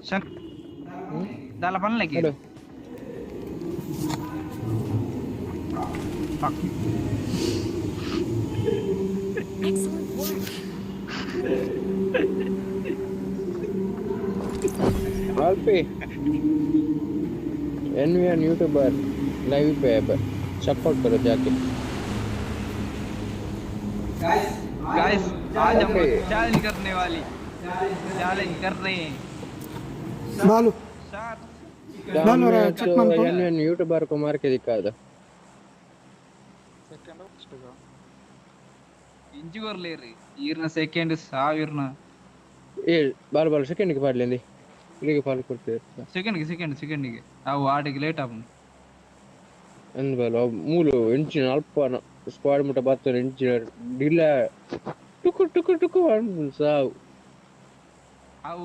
Shan dala pan lagi. Aduh. Fuck. Excellent work. Alpi. NVN YouTuber live पे है support करो जाके guys आज हम चैलेंज करने कर रहे हैं बालू बालू रे चेक मन को NVN YouTuber को मार के दिखा दो ಸೆಕೆಂಡ್ ಫಸ್ಟ್ इंजि कर ले रे ईरना सेकंड ಸಾವಿರನ ए बाल बाल सेकंड के पार लेंदी इलेके पार करते ಸೆಕೆಂಡ್ ಗೆ ನಾವು ಆಡಿಗೆ ಲೇಟ್ ಆಪುನು ಅಂದ ಬಾಲ ಮೂಲು ಎಂಚಿನ ಅಲ್ಪ ಸ್ಕ್ವಾಡ್ ಮುಟ ಬಾತ ಎಂಚಿನ ಡಿಲ ಟುಕು ಅನ್ಬುಲ್ ಸಾವು ಅವು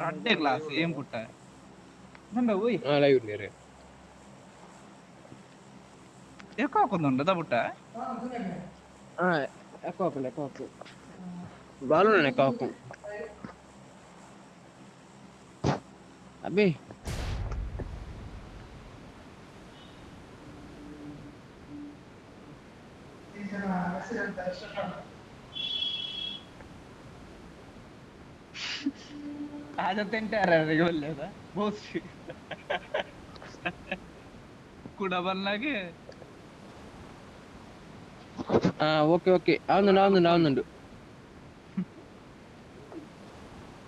ರಡ್ಡೆ ಕ್ಲಾಸ್ ಏಮ್ ಕುಟ್ಟ ನಂಬೆ ಓಯ್ ಆ ಲೈವ್ ಲೇರೆ ಏಕೋ ಹಾಕೊಂಡುಂಡ ಬುಟ್ಟ ಆ ಎಕೋ ಬಾಲು ನೆ ಕಾಕು ಅಬೇ आज तिंटारा रे बोललेदा बहुत कुडा बनलागे ಓಕೆ ಆವೊಂದುಂಡು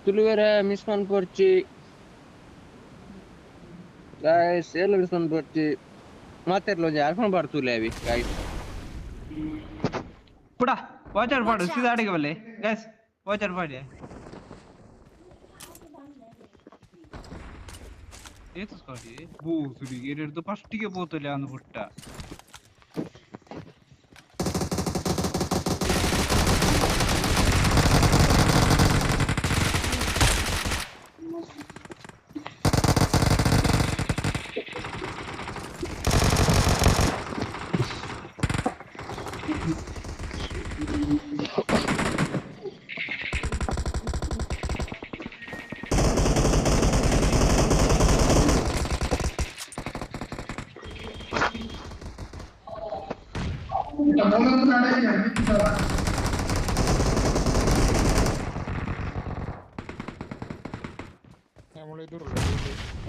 ತುಳುವೆರೆ ಮಿಸ್ ಪನ್ಪೊರ್ಚಿ ಗಾಯ್ಸ್ ಎಲ್ಲ ಮಿಸ್ ಪನ್ಪೊರ್ಚಿ ಮಾತೆರ್ಲ ಒಂಜಿ ಅರ್ಪಣ ಪಾಡು ತುಲೇವಿ ಗಾಯ್ಸ್ पुडा वाचर पाಡು सीधा आड़े बल्ले गाइस वाचर पाड़े ಏತು ಸ್ಕಾಡಿ ಬೂಸುಡಿ ಏರೆಡ್ದು ಫಸ್ಟ್ ಗೆ ಪೋತಲೆ ಅಂದು ಪುಟ್ಟ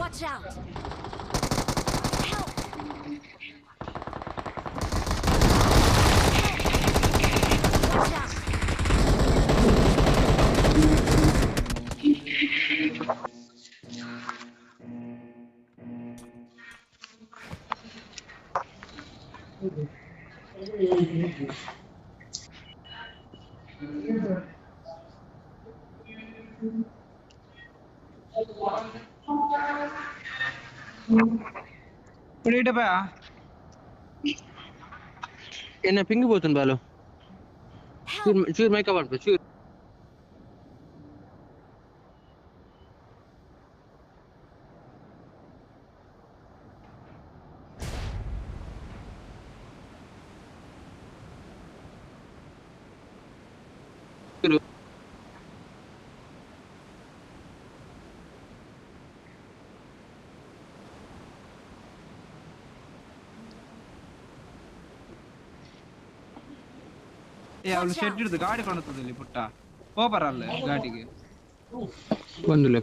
Watch out. Help. Watch out. पुडीटे पा ಎನ್ನ ಪಿಂಗ್ పోతుంది ಬಾಲು ಚೂರ್ ಮೈಕ ಮಾಡ್ಬೋ ಚೂರ್ ಏ ಅವಳು ಶೆಡ್ ಹಿಡಿದು ಗಾಡಿ ಕಾಣುತ್ತದಲ್ಲಿ ಪುಟ್ಟ ಹೋಬರಲ್ಲ ಗಾಡಿಗೆ ಕೊಂದುಲೆ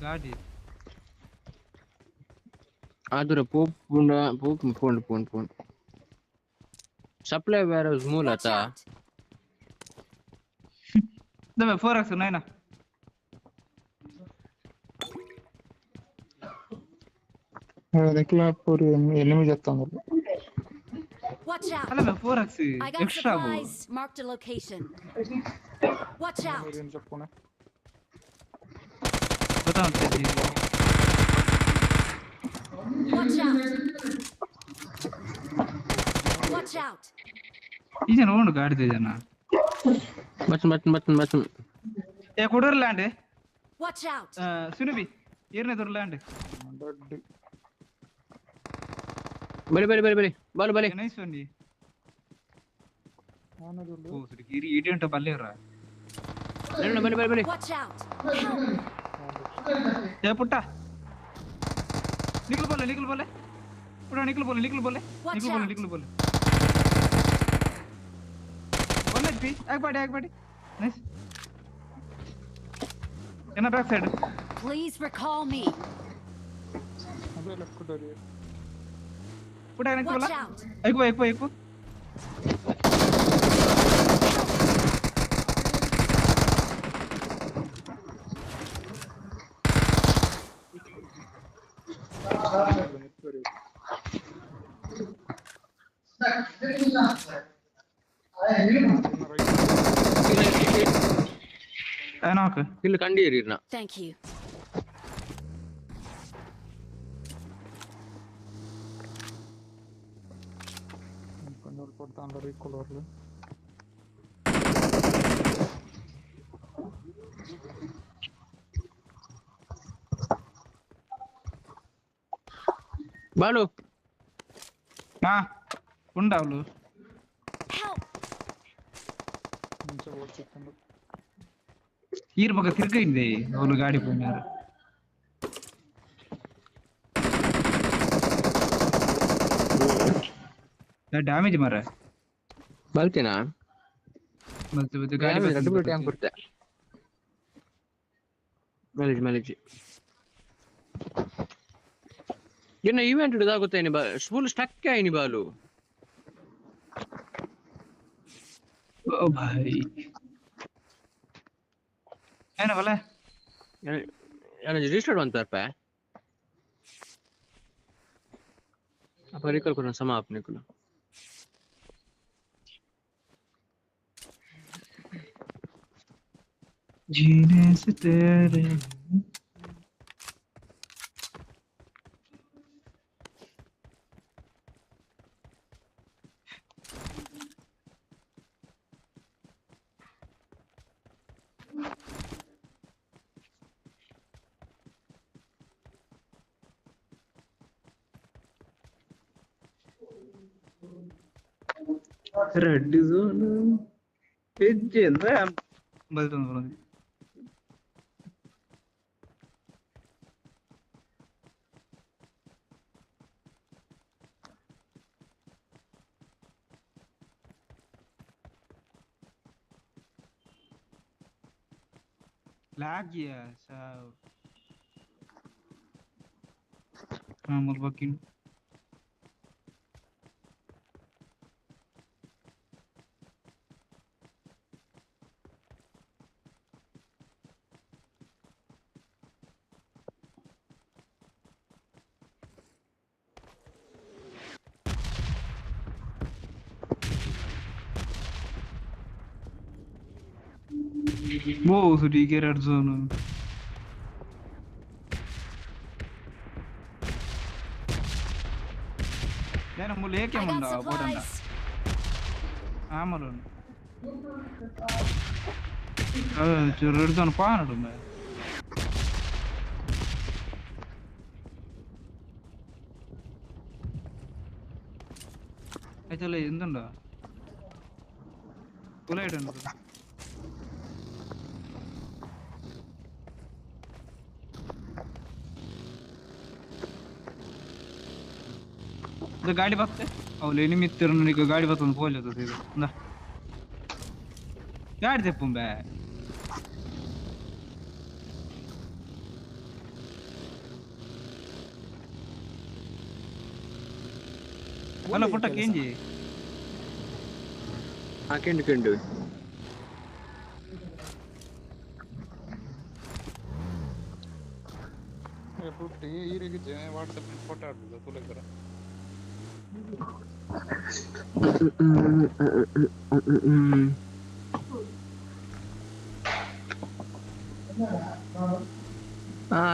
ಗಾಡಿ ಆದ್ರೆ ಪೋಪ್ ಫೋನ್ ಸಪ್ಲೈ ವೇರ್ ಹೌಸ್ ಮೂಲತ ದಮೆ 4x ನೈನಾ देखला पूरी एनिमी जाता है Watch out. ಅಲ್ಲ 4x I got extra supplies. Marked a location. Watch out. Range अपने ಗೊತ್ತಾಗ್ತದೆ Watch out. Watch out. ಈ ಜನ ಓಡು ಗಾಡಿದೆ ಜನ ಬಚ್ಚನ್ ಏ ಕೊಡೋರ್ ಲ್ಯಾಂಡ್ Watch out. ಸುನಿಬಿ ಏರ್ನೇ ದೊರ ಲ್ಯಾಂಡ್ ಬಲಿ ಬಾಲು ನೈಸ್ ಒಂದಿ ಓ ಸರಿ ಗಿರಿ 80 ಬಲ್ಲೇರ ಬನ್ನಿ Watch out! Help! ಏ ಪುಟ್ಟ ನಿಕ್ಲು ಬೋಲೆ ಪುಟ್ಟ ನಿಕ್ಲು ಬೋಲೆ Watch out! One H P ಆಗ್ಬೇಡಿ ನೈಸ್ ಏನ back side Please recall me. ಅದೇ ಲೆಫ್ಟ್ ಡೋರಿ ಪುಟ್ಟ ಏನಕ್ಕೆ Watch ಬಲ್ಲ out! ಏಕು ಏನೋಕೆ ಇಲ್ಲಿ ಕಂಡೀರಿ ನಾ Thank you. ಕಣ್ಣಲ್ಲಿ ಕೊಡ್ತಾನಲ್ಲ ರೀಕಾಲ್ ಅವ್ರಲ್ಲಿ ಬಾಳು ಹಾ ಉಂಡ ಅವಳು Help! ಮುಂಚೆ ಓಡ್ಸಿಕೊಂಡು ಈರ್ ಪಕ್ಕ ತಿರ್ಗೈಂದೆ ಅವಳು ಗಾಡಿ ಪೋಯ್ನಾರು ಡ್ಯಾಮೇಜ್ ಮಾರ ಬರ್ತೀನಾ ಮತ್ತೆ ಗಾಡಿ ಡಬಲ್ ಟ್ಯಾಂಕ್ ಕೊಡ್ತೆ ಮೈಲೇಜ್ ಇನ್ನು ಈವೆಂಟ್ ಇದಾಗುತ್ತೆ ನೀ ಫುಲ್ ಸ್ಟಕ್ ಆಯ್ನಿ ಬಾಲು ಓ ಭಾಯ್ ಏನ ಬಲೆ ರಿಜಿಸ್ಟರ್ಡ್ ಅಂತ apa recall करना समा अपने को जीने से तेरे రెడ్ జోన్ పెంచేందా బదులుతుంది lag gया साहब नॉर्मल वर्किंग वो सुटी के रेड जोन నేను ములు I ఏకేముండా got పోడండా supplies. ఆమలు రెడ్ జోన్ పానడు అయితే എന്തുണ്ടോ കുലയിടുന്നു ಗಾಡಿ ಬರುತ್ತೆ ಅವಳು ನಿಮಿತ್ತಿರ ನನಗೆ ಗಾಡಿ ಬರ್ತಂದು ಪೋಲಿಯದು ಇದು ಗಾಡಿ ತೆಪ್ಪುಂಬೆ ಅಲ್ಲ ಪುಟ್ಟ ಕೇಂಜಿ ಹಾಕೊಂಡು ಪುಟ್ಟಿ ಈರಿಗೆ ವಾಟ್ಸಪ್ ಫೋಟೋ ಹಾಕ್ತದೆ ತುಲಕರ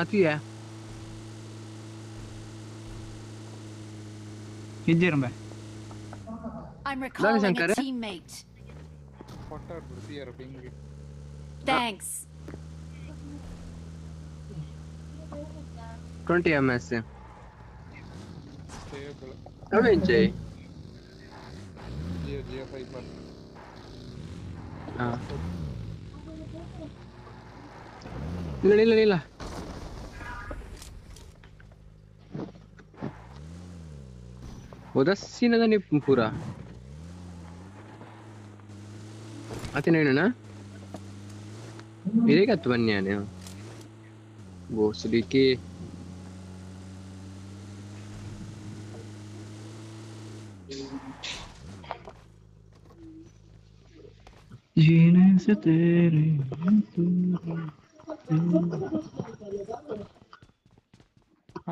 tu è ಇದ್ದೀರಂಬೆ I'm recalling a Shankar. teammate. Photo ಹಾಕ್ಬಿಡು ಸಿಯರ್ ಬಿಂಗಿ Thanks. 20 ms stable dove sei? Jio 5 Ah. ಇಲ್ಲ ಇಲ್ಲ ಇಲ್ಲ ಒದಸ್ಸಿನದ ನೀವು ಪೂರ ಅತಿನೇನ ಇದಕ್ಕೆ ಬನ್ನಿ ಬೋಸ್ಲಿಕ್ಕೆ जीने से तेरे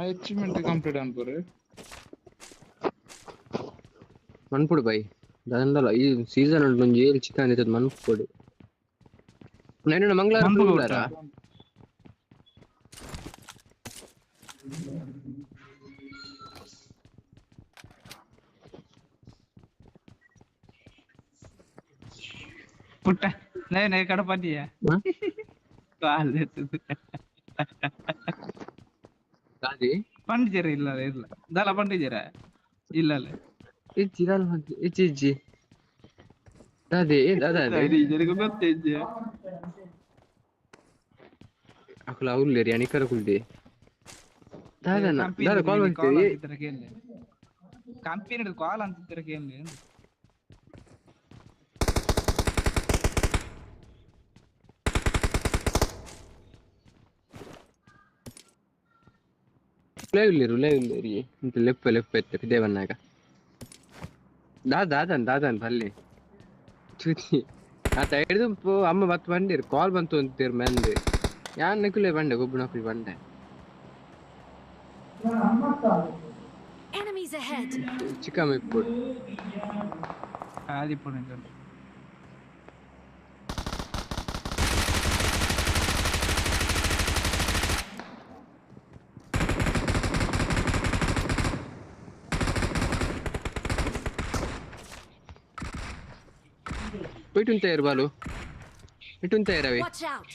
ಅಚೀವ್ಮೆಂಟ್ ಕಂಪ್ಲೀಟ್ ಅನ್ಕೋರಿ ಮನ್ಪುಡು ಬೈ ದಂಡಲ್ಲ ಈ ಸೀಸನ್ ಉಂಟು ಒಂಜಿ ಏಳು ಚಿಕನ್ ಇರ್ತದೆ ಮನ್ಪುಡು ನಾನು ಮಂಗಳವಾರ ಮನ್ಪುಡು ಹೋಗ್ಲಾರ ಪುಟ್ಟ ನೈ ಕಡಪಟ್ಟಿಯ ಕಾದಿ ಪಂಡಿಜರ ಇಲ್ಲ ಇಲ್ಲ ದಲ ಪಂಡಿಜರ ಇಲ್ಲ ಇಜ್ಜಿ ದಾಲ್ ಹಾಕಿ ಇಜ್ಜಿ ಇಜ್ಜಿ ದಾದಿ ದಾದಾ ಗೊತ್ತೇಜ್ಜೆ ಅಕುಲ ಅವ್ಲೇರಿ ಅಣಿಕರ ಕುಲ್ದಿ ದಾದನ ದಾದ ಕಾಲ್ ಮಾಡ್ತೀವಿ ಕಂಪನಿ ಕಾಲ್ ಅಂತಿದ್ದರ ಕೇಳಿ ಲೈವ್ಲೇರಿ ಇಂತ ಲೆಪ್ಪ ಎತ್ತ ದೇವನ್ನಾಗ ದಾದನ್ ಬಲ್ಲಿ ಚುತಿ ಆತ ಹಿಡಿದು ಅಮ್ಮ ಬತ್ತು ಬಂದಿರು ಕಾಲ್ ಬಂತು ಅಂತೀರು ಮಂದಿ ಯಾನ್ ನಕುಲೆ ಬಂಡೆ ಗೊಬ್ಬು ನಕುಲಿ ಬಂಡೆ Enemies ahead. ಚಿಕ್ಕಮ್ಮ ಇಪ್ಪು ಆದಿಪುಣ ఇటుంటారు బాలు ఇటుంటారు అవి Watch out.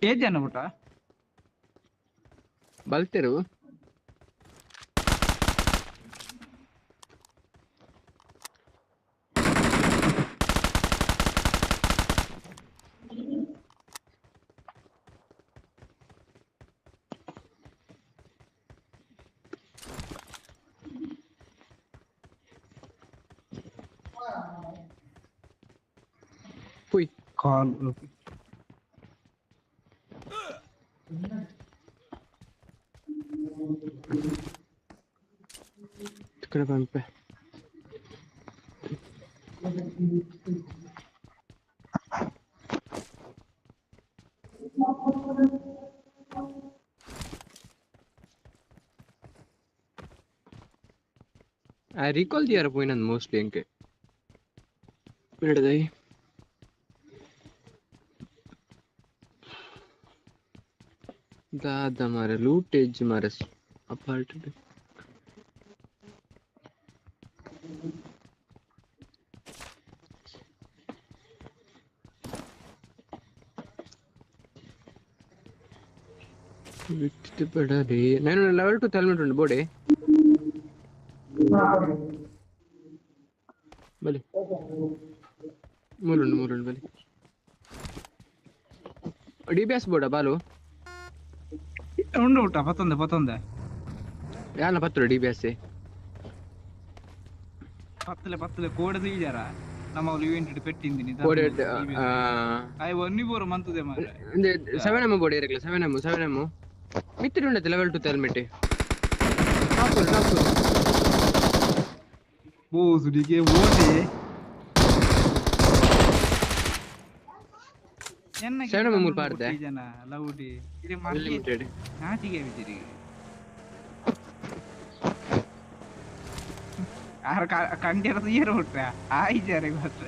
ಏಜ್ ಜನ ಊಟ ಬಲ್ತೆರು Fui. ಕಾಲ್ ఇక్కడ పంపే I recall the airplane and mostly inke ಬಿಡದೈ दादा मारे लूटेज मारे अपार्टमेंट ಬಿಟ್ಟು ಬಿಡರಿ ನಾನು ಲೆವೆಲ್ 2 ಹೆಲ್ಮೆಟ್ ಉಂಟು ಬೋಡೆ ಬಲಿ ಮೂರುಂಡು ಬಲಿ ಡಿಬಿಎಸ್ ಬೋರ್ಡ ಬಾಲು ಉಂಡು ಊಟ ಪತ್ತೊಂದೆ ಯಾನ ಪತ್ರ ಡಿಬಿಎಸ್ ಪತ್ತಲೆ ಕೋಡ తీయజారా ನಮ್ಮ ಇವೆಂಟ್ ಪೆಟ್ಟಿಂದಿನಿ ಕೋಡೆ ಐ ಒನ್ನಿ ಬೋರ್ ಮಂತುದೆ ಮಾರೆ ಇಂದೆ 7M ಬೋಡೆ ಇರಲ್ಲ 7M ಮಿತ್ರ ಉಂಡತೆ ಲೆವೆಲ್ 2 ಹೆಲ್ಮೆಟ್ ಟಾಪ್ ಬೋಸುಡಿಗೆ ಓಟೆ ಎನ್ನ 7M ಪಾಡ್ದೆ ಜನ ಲೌಡಿ ಇದು ಮಾಡಿ ಲಿಮಿಟೆಡ್ ನಾಟಿಗೆ ಬಿದಿರಿ ಆರ ಕಂಡಿರದ ಏರು ಹುಟ್ರ ಆಯಿ ಜಾರೆ ಗೊತ್ತ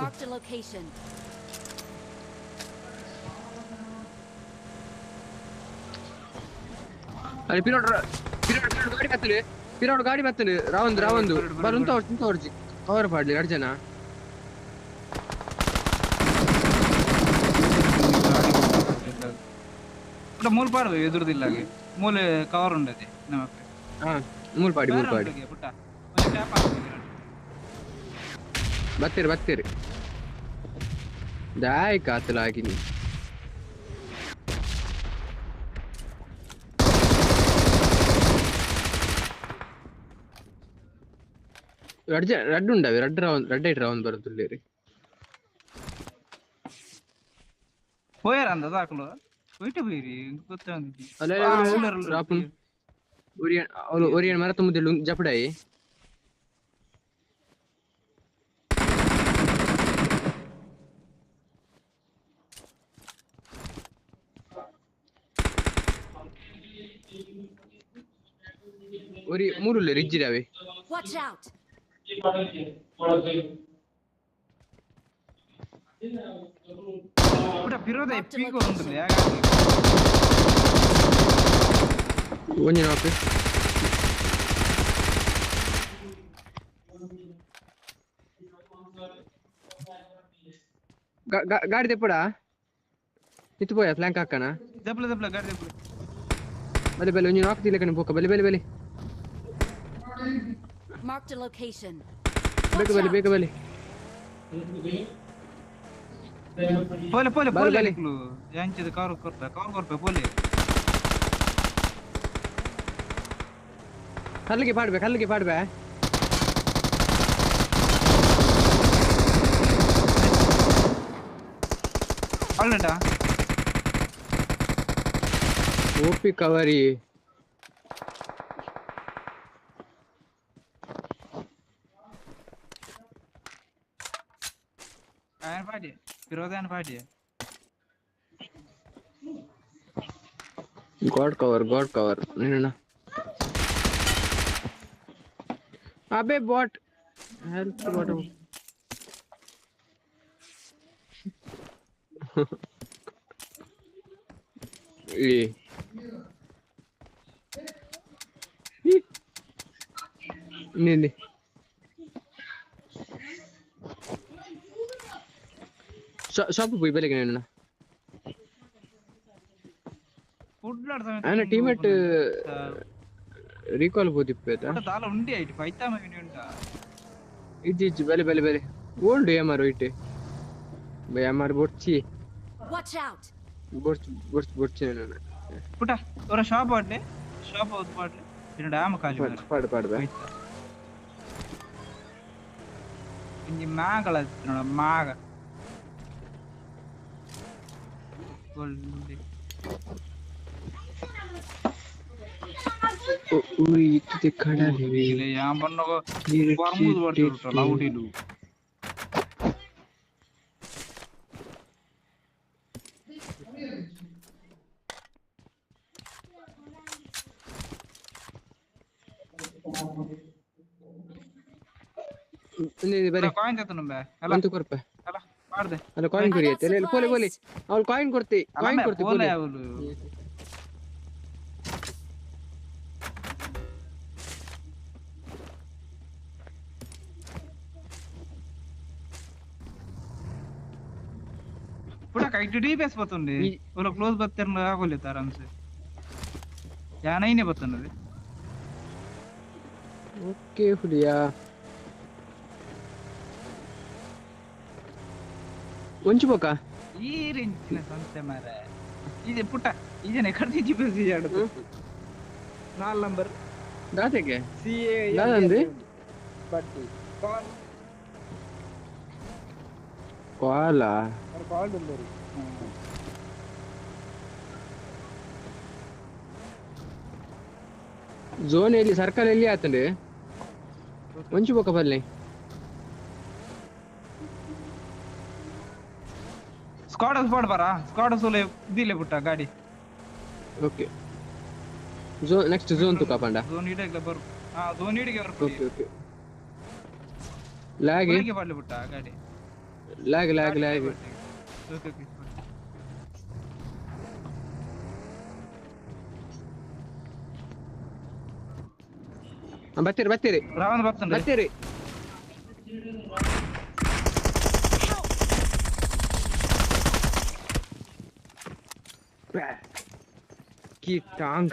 Marked a location. अरे पिरोड गाड़ी बत्तले पिरोड गाड़ी बत्तले रावंद बरुंत तोर्जी कवर पाडले 2 जನ ಮೂಲ ಪಾಡ್ವೆ ಎದುರುದಿಲ್ಲಾಗೆ ಮೂಲೆ ಕವರ್ ಉಂಡದೆ ನಮಗೆ ಹಾ ಮೂಲ್ಪಾಡಿ ಬೇರೆ ಮೂಲ್ಪಾಡಿ ಒಬ್ರಿಗೆ ಪುಟ್ಟ ಒಂದು ಟ್ಯಾಪ್ ಹಾಕ್ತೀನಿ ಬರ್ತೀರಿ ದಾಯ್ ಕಾತಲಾಗಿನಿ రెడ్ ఉండవి రెడ్ ఐట్ రౌండ్ బరుతుంది ರೀ ಹೋಯಾರ ಅಂದ ದಾಖಲು ಹೋಯ್ತು ಬೈರಿ ಗೊತ್ತಾಗಿ ರಾಪನ್ ಒರಿಯನ್ ಮರ ತುಂಬುದಿಲ್ಲ ಜಪಡಾಯಿ ഒരു മൂരുല്ലേ റിജിരാവേ Watch out! ಪುಟ್ಟ ಪಿರೋದ ಎಪ್ಪಿಗೆ ಒಂದು ಒಂಜಿ ನಾಪೆ ಗಾಡಿ ತೆಪ್ಪಡ ಇತ್ತು ಪೋಯ ಫ್ಲಾಂಕ್ ಹಾಕಣ ದಬ್ಲ ಗಾಡಿ ದಬ್ಲ ಬಲೆ ಬಲೆ ಒಂಜಿ ನಾಕ್ ದಿಲೆ ಕಣಿ ಪೋಕ ಬಲೆ Marked a location. ಬೇಗ ಬಲೆ ಪೋಲೆ ಯಾಂಚಿದ ಕವರ್ ಕೊರ್ಪೆ ಪೋಲೆ ಕಲ್ಲಿಗೆ ಪಾಡ್ಬೆ ಅಲ್ಲಟ ಓಪಿ ಕವರಿ ఆయన పాడి ఫిరోజ్ ఆయన పాడి God cover నేను अबे बॉट हेल्प बॉट ये नहीं ಶಾಪ್ ಹೋಗಿ ಬೆಲೆಗೆ ನನ್ನ ఆయన టీమేట్ రీకాల్ పోతిప్పేత దాల ఉండి ఐటి పైతామ విని ఉంటా ఇజ్జి బెಲೆ ఓల్డ్ ఏమారు ఇటే బై అమార్ బొచ్చి Watch out! బొచ్చి నేను పుట ఒర షాప్ అవుతు పాడ్లే ఇన డామ కాలి పాడు బై ఇంజి మాగల మాగ గోల్డ్ उरी इतने खड़ा है ले यहां बन्नो को फॉर्मूज वर्ड लाउडीलू नहीं बरे ಕಾಯಿನ್ ತತನು ಬೇ ಅಲ್ಲ ಅಂತ ಕೊರ್ಪೆ ಅಲ್ಲ ಮಾಡ್ದೆ ಅಲ್ಲ ಕಾಯಿನ್ ಕೊರಿಯತೆ ले ಪೋಲೆ ಅವಳು ಕಾಯಿನ್ ಕೊಡ್ತಿ ಪೋಲೆ ಅವಳು पुढे काही डीपीएस बतून बोलो क्लोज बत्तर आगोले आराम से या नहीं बतून रे ओके ಹುಲಿಯಾ ಒಂಚು ಬೋಕ ಈ ರೇಂಜಿನ ಸಂತೆ ಮಾರೆ ಇದೆ ಪುಟ್ಟ ಇದನೆ ಕರ್ದಿ ಜಿಪಿಎಸ್ ಯಾಡುದು 4 ನಂಬರ್ ದಾತೆಗೆ ಸಿಎ ದಾದಂದೆ ಬಟ್ಟಿ ಕಾಲ ಕಾಲ್ ಬಂದರು ಝೋನ್ ಎಲ್ಲಿ ಸರ್ಕಲ್ ಎಲ್ಲಿ ಆತಂಡೆ ಒಂಚು ಬೋಕ ಬಲ್ಲೆ ಸ್ಕ್ವಾಡ್ ಬರ ಸ್ಕ್ವಾಡ್ ಸೋಲೆ ದಿಲೆ ಪುಟ್ಟ ಗಾಡಿ ಓಕೆ ಝೋನ್ ನೆಕ್ಸ್ಟ್ ಝೋನ್ ತುಕ ಪಂಡ ಝೋನ್ ಇಡಕ್ಕೆ ಬರು ಹಾ ಝೋನ್ ಇಡಿಗೆ ಬರು ಓಕೆ ಲಾಗ್ ಇಡಿಗೆ ಬರಲಿ ಪುಟ್ಟ ಗಾಡಿ ಲಾಗ್ ಓಕೆ ಬರ್ತೀರಿ ರಾವಣ ಬರ್ತಾನೆ की टांग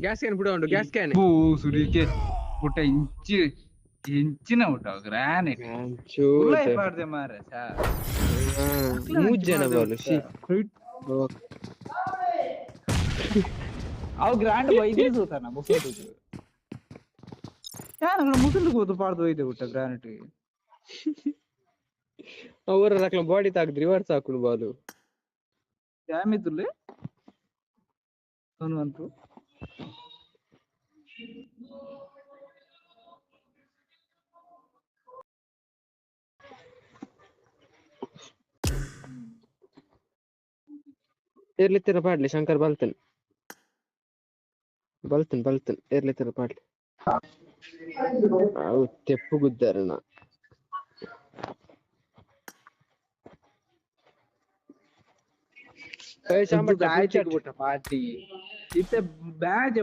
ಗ್ಯಾಸ್ ಕ್ಯಾನ್ ಬಿಡ ಉಂಟು ಗ್ಯಾಸ್ ಕ್ಯಾನ್ ಓ ಸುಡಿಕೆ ಪುಟ್ಟ ಇಂಚಿನ ಊಟ ಗ್ರಾನೈಟ್ ಉಳ್ಳಾಯಿ ಪಾಡ್ದೆ ಮಾರೆ ಮೂರ್ ಜನ ಬಾಲು ಅವು ಗ್ರಾಂಡ್ ವೈದ್ಯ ಸೂತಾನ ಮುಸಲ್ದು ಯಾರು ಮುಸಲ್ದು ಕೂತು ಪಾಡ್ದು ಒಯ್ದೆ ಊಟ ಗ್ರಾನೈಟ್ ಅವರ ರಕ್ಲ ಬಾಡಿ ತಾಕಿದ್ರಿ ರಿವರ್ಸ್ ಹಾಕೊಂಡು ಬಾಲು ಡ್ಯಾಮಿದ್ದುಲೆ ಹನುಮಂತು ಇರ್ಲಿತ್ತರ ಪಾಡ್ಲಿ ಶಂಕರ್ ಬಲ್ತನ್ ಇರ್ಲಿತ್ತರ ಪಾಡ್ಲಿ ಅವು ತೆಪ್ಪು ಗುದ್ದಾರಣ ಪಾರ್ಟಿ ಇತ್ತೆ ಬ್ಯಾಜ್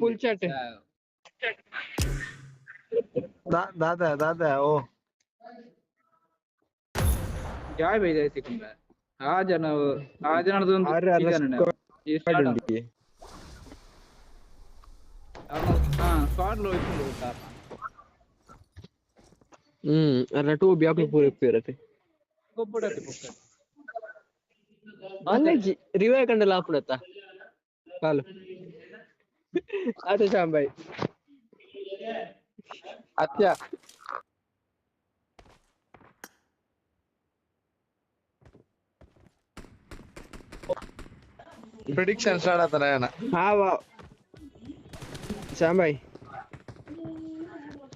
ಫುಲ್ ಚಾಟ್ दादा ओ ಜಾಯ್ ಬೈದ ಸಿಕ್ಕುಂಡ ಆ ಜನದೊಂದು ಸ್ಕ್ವಾಡ್ లో ಇತ್ತು ಊಟ ಅಲ್ಲ ಟೂ ಬ್ಯಾಕ್ ಪೂರ ಇರುತ್ತೆ ಗೊಬ್ಬಡತ್ತೆ ಪುಕ್ಕ ಅಲ್ಲಜಿ ರಿವೈ ಕಂಡಲ್ಲ ಆಪುಡತ್ತ ಕಾಲು ಆತ ಶಾಂಬಾಯ್ अच्छा प्रिडिक्शन स्टार्ट आता है ना हाँ वाह शांबाय್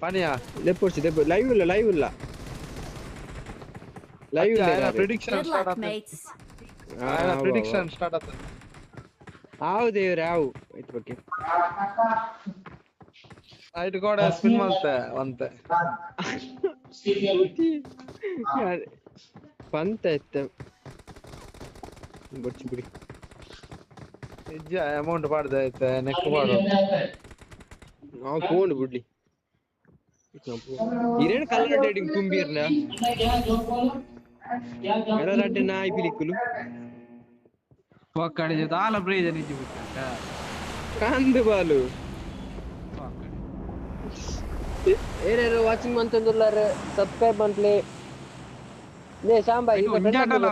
पानिया लेपोर्ची लाइव ಇಲ್ಲ प्रिडिक्शन Good स्टार्ट luck, आता mates. है प्रिडिक्शन स्टार्ट आता है आव देवरे आव ಆಯ್ತು ಬಗ್ಗೆ आइट कोड स्पिन ಮಾಡ್ತೆ ಅಂತೆ ಪಂತ ಇತ್ತು ಬೊಚ್ಚಿ ಬಿಡಿ ಇಜ್ಜ ಅಮೌಂಟ್ ಬಾಡ್ದೆ ಐತೆ ನೆಕ್ ಬಾಡು ನಾವು ಫೋನ್ ಬಿಡ್ಲಿ ಇರೇನು ಕಲರ್ ಟ್ರೇಡಿಂಗ್ ತುಂಬಿರ್ನ ಎಲ್ಲರಡ್ಡೆ ನಾಯಿ ಪಿಲಿಕ್ಕುಲು ಒಕ್ಕಡೆ ದಾಲ ಬ್ರೇಜ ನಿಜ ಬಿಟ್ಟ ಕಾಂದು ಬಾಲು ಏನಾರು ವಾಚಿಂಗ್ ಮಂತಂದುಲ್ಲಾರ ಸಬ್ಸ್ಕ್ರೈಬ್ ಮಂತ್ಲಿ ನೇ ಶಾಂಬಾಯ್ ಈಗ ಒಂಜಾಟಲ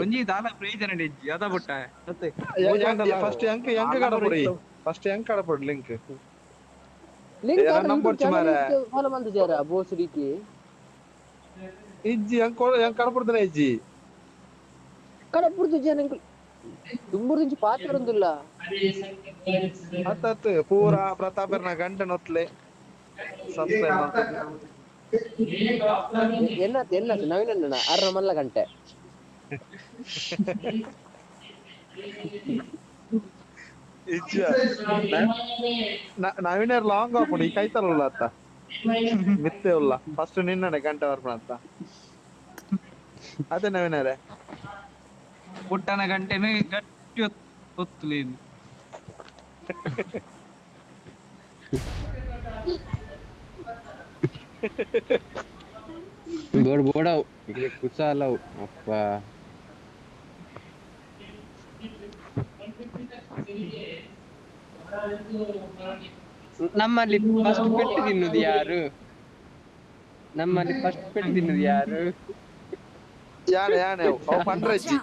ಒಂಜಿ ದಾಲ ಬ್ರೇಜ ನಿಜ ಅದ ಬಿಟ್ಟ ಮತ್ತೆ ಫಸ್ಟ್ ಎಂಕ ಕಡಪುಡಿ ಫಸ್ಟ್ ಎಂಕ ಕಡಪುಡಿ ಲಿಂಕ್ ಲಿಂಕ್ ಯಾರ ನಂಬರ್ ಚಿಮಾರೆ ಫಾಲೋ ಮಂದು ಜಾರ ಬೋಸ್ ರೀತಿ ಇಜ್ಜಿ ಎಂಕ ಕಡಪುಡ್ದನೆ ಇಜ್ಜಿ ಕಡಪುರ್ದು ಜನ ತುಂಬುರ್ದಿಂಚಿ ಪಾತ್ರೊಂದುಲ್ಲ ಅತ್ತ ಪೂರ ಪ್ರತಾಪರ್ನ ಗಂಟೆ ನೊತ್ಲೆ ಸಬ್ಸ್ಕ್ರೈಬ್ ಎನ್ನತ್ತು ನವೀನ ಅರ್ರ ಮಲ್ಲ ಗಂಟೆ ನವೀನರ್ ಲಾಂಗ್ ಹಾಕೊಂಡು ಈ ಕೈತಲ್ಲ ಅತ್ತ ಮಿತ್ತೆ ಉಲ್ಲ ಫಸ್ಟ್ ನಿನ್ನಡೆ ಗಂಟೆ ಬರ್ಪಣ ಅಂತ ಅದೇ ನವೀನರೇ ಪುಟ್ಟನ ಗಂಟೆನೇ ಗಟ್ಟಿ ಒತ್ತಲೇನು ಬೋಡಾವ್ ಈಗ ಕುಸಾಲವ್ ಅಪ್ಪ ನಮ್ಮಲ್ಲಿ ಫಸ್ಟ್ ಪೆಟ್ಟು ತಿನ್ನುದು ಯಾರು ಯಾನೆ ಪಂಡ್ರಜ್ಜಿ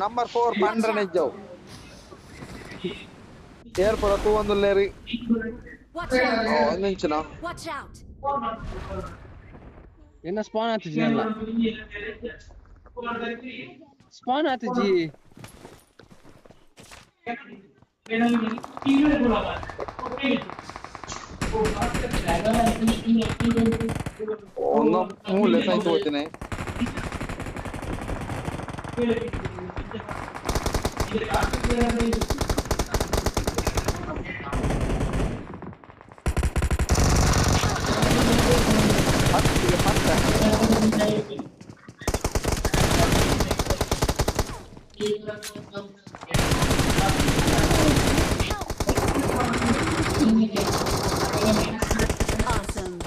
ನಂಬರ್ 4 ಪಂಡ್ರನೆಜ್ಜವು ಏರ್ಪುರ ತೂ ಒಂದು ಲೇರಿ Watch out! ಒಂದಿಂಚಿನ Watch out! ಏನ ಸ್ಪಾನ್ ಆತಜಿ ಅಲ್ಲ ಸ್ಪಾನ್ ಆತಜಿ ಒಂದು ಮೂಲೆ ಸೈಟ್ ಹೋಗ್ತೀನಿ Awesome.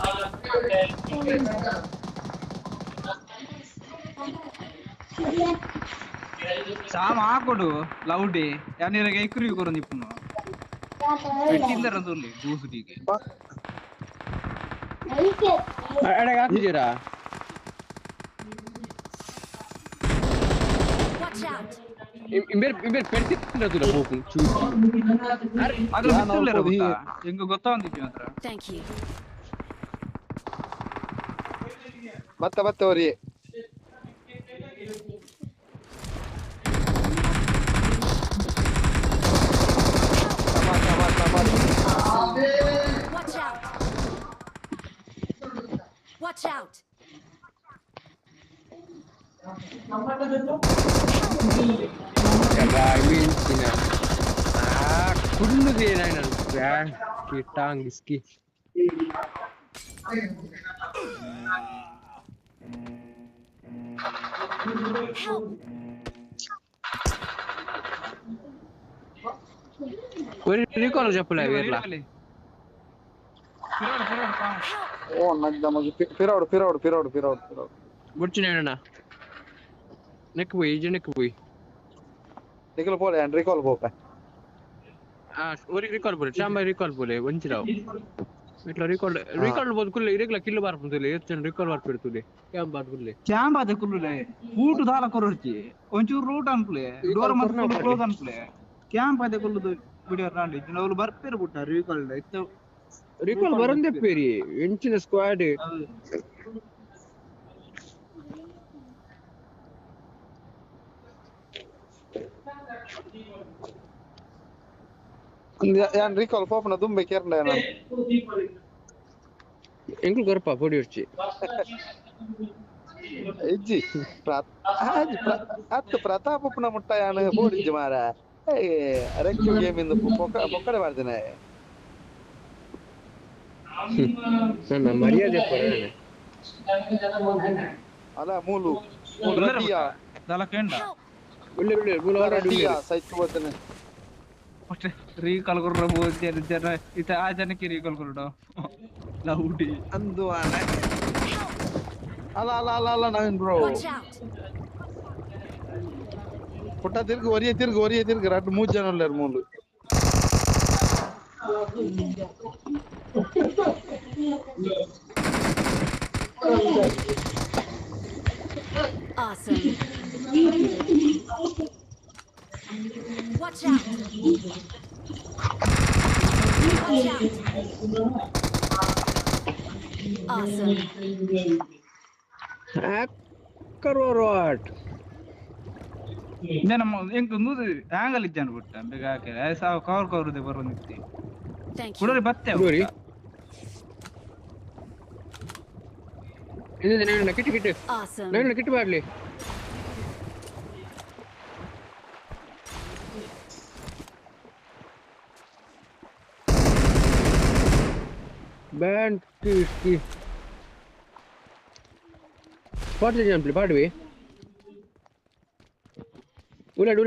ఆమె ఆకుడు లౌడే యానిరగ ఎక్కువ కొరం ఇప్పుడు పెట్టిందర చూడలే దూసుడికి అడే కాకు జరా Watch out! ఇంబేర్ పెడితిండ్ర చూడ పోకు చూసి ಅದ್ರ ಬಿತ್ತಿಲ್ಲರ ಗೊತ್ತಾ ಹೆಂಗ ಗೊತ್ತಾಂದಿದ್ವಿ ಮಾತ್ರ Thank you. ಮತ್ತೆ ಅವ್ರಿ Watch out! Watch out! Minchina. Kullu denaina bang kitang iski. Help! Where recall చెప్పలే వేర్లా ఓ నగ్గమ ఫిరాడు బుచ్చినేనా నెక్ పోయి నిఖిల్ పోలే అండ్ రికాల్ పోప ஒரு ரிகால் போல சாம்பா ரிகால் போல వంచిరావు ఇట్లా రికాల్ బదుకులే ఇరెగ్లా కిల్లు బార్పుతులే ఎచ్చన్ రికాల్ బార్ పెడుతులే క్యాంప్ బార్పులే ಕ್ಯಾಂಪ್ ಅದ ಕುಲ್ಲುಲೆ ಊಟು ದಾಲ ಕೊರರ್ಚಿ ಒಂಚೂರು ರೂಟ್ ಅನ್ಕುಲೆ ಡೋರ್ ಮತ್ತೆ ಕ್ಲೋಸ್ ಅನ್ಕುಲೆ ಕ್ಯಾಂಪ್ ಅದ ಕುಲ್ಲುದು ವಿಡಿಯೋ ರಾಂಡಿ ಅವರು ಬರ್ಪೇರು ಬಿಟ್ಟ ರಿಕಾಲ್ ಇತ್ತು ರಿಕಾಲ್ ಬರಂದೆ ಪೇರಿ ಎಂಚಿನ ಸ್ಕ್ವಾಡ್ ಯಾನ್ ರಿಕಾಲ್ ಪೋಪನ ದುಂಬೆ ಕೇರ್ನ ನಾನು ಎಂಕ್ಲು ಗರ್ಪ ಪೊಡಿ ಹೊರ್ಚಿ ಇಜ್ಜಿ ಅತ್ತು ಪ್ರತಾಪಪ್ಪನ ಮುಟ್ಟ ಯಾನ್ ಬೋಡಿಜ್ಜಿ ಮಾರ ರೆಕ್ಕು ಗೇಮ್ ಇಂದ ಪೊಕ್ಕಡೆ ಮಾಡ್ತೇನೆ ನನ್ನ ಮರ್ಯಾದೆ ಪರನೆ ಅಲ್ಲ ಮೂಲು ರಟಿಯಾ ದಾಲ ಕೇಂಡ ಉಳ್ಳೆ ಮೂಲು ಆಲ್ರೆಡಿ ರಟಿಯಾ ಸೈಟ್ ಹೋಗ್ತೇನೆ ಮತ್ತೆ ರೀಕಾಲ್ ಕೊರ್ರ ಬೋದ್ಯ ಜನ ಇತ ಆ ಜನಕ್ಕೆ ರೀಕಾಲ್ ಕೊರಡೋ ಲೌಡಿ ಅಂದು ಆನೆ ಅಲ್ಲ ನಾನು ಬ್ರೋ Watch out! ಪುಟ್ಟ ತಿರ್ಗಿ ರಡ್ 3 ಜನ ಉಳ್ಳಾರ ಮೂಲು Awesome. Watch out! Watch out! Awesome. ಕರೋರಾಟ್ ನಮ್ಮ ಎಂಕ್ ನೂದು ಆಂಗಲ್ ಇದ್ದಾನ ಬಿಟ್ಟ ಬೇಗ ಹಾಕಿ ಸಾವು ಕವರ್ ಬರೋ ನಿಂತಿ Thank you. ಕುಡೋರಿ ಬತ್ತೆ ನೋಡಿ ಇದು ನಾನು ಕಿಟ್ Awesome. ನಾನು ಕಿಟ್ ಮಾಡ್ಲಿ ಬ್ಯಾಂಡ್ ಕಿ ಪಾಡ್ಲಿ ಜಂಪ್ಲಿ ಪಾಡ್ವಿ ಉಲಾಡು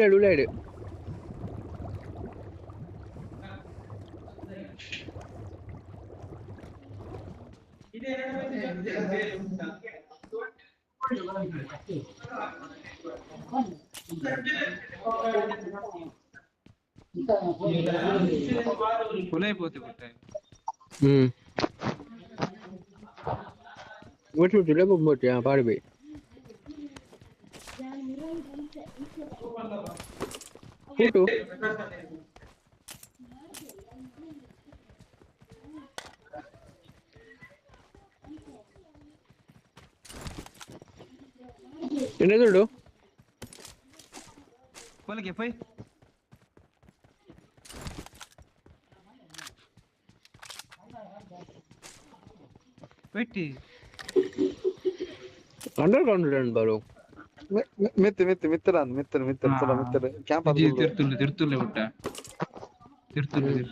ಕುಲೈపోతే ಬಿಟ್ಟೆ ಒಟ್ಟು ಲೆಬೊಮ್ಮೊಟ್ಟಿ ಪಾಡ್ವಿ ಕೂಟು ಎನ್ನೆದುಡು ಕೊಲಗೆ ಪೈ పెట్టి ಅಂಡರ್ ಗ್ರೌಂಡ್ ಬರೋ మిత్ర క్యాంప్ తిరుతుల్లే ಬಿಟ್ಟ ತಿರ್ತುಲ್ಲೆ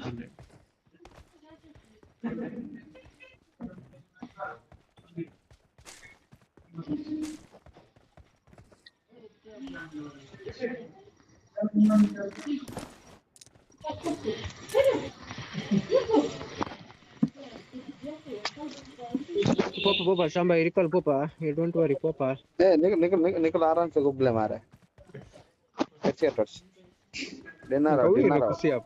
Popa, Shamba, recall Popa. You don't worry, Popa. Nikhil आराम से गुबले मारे ಎಕ್ಸಿಯೇಟರ್ಸ್ dinner Kau ini dinner aku siap.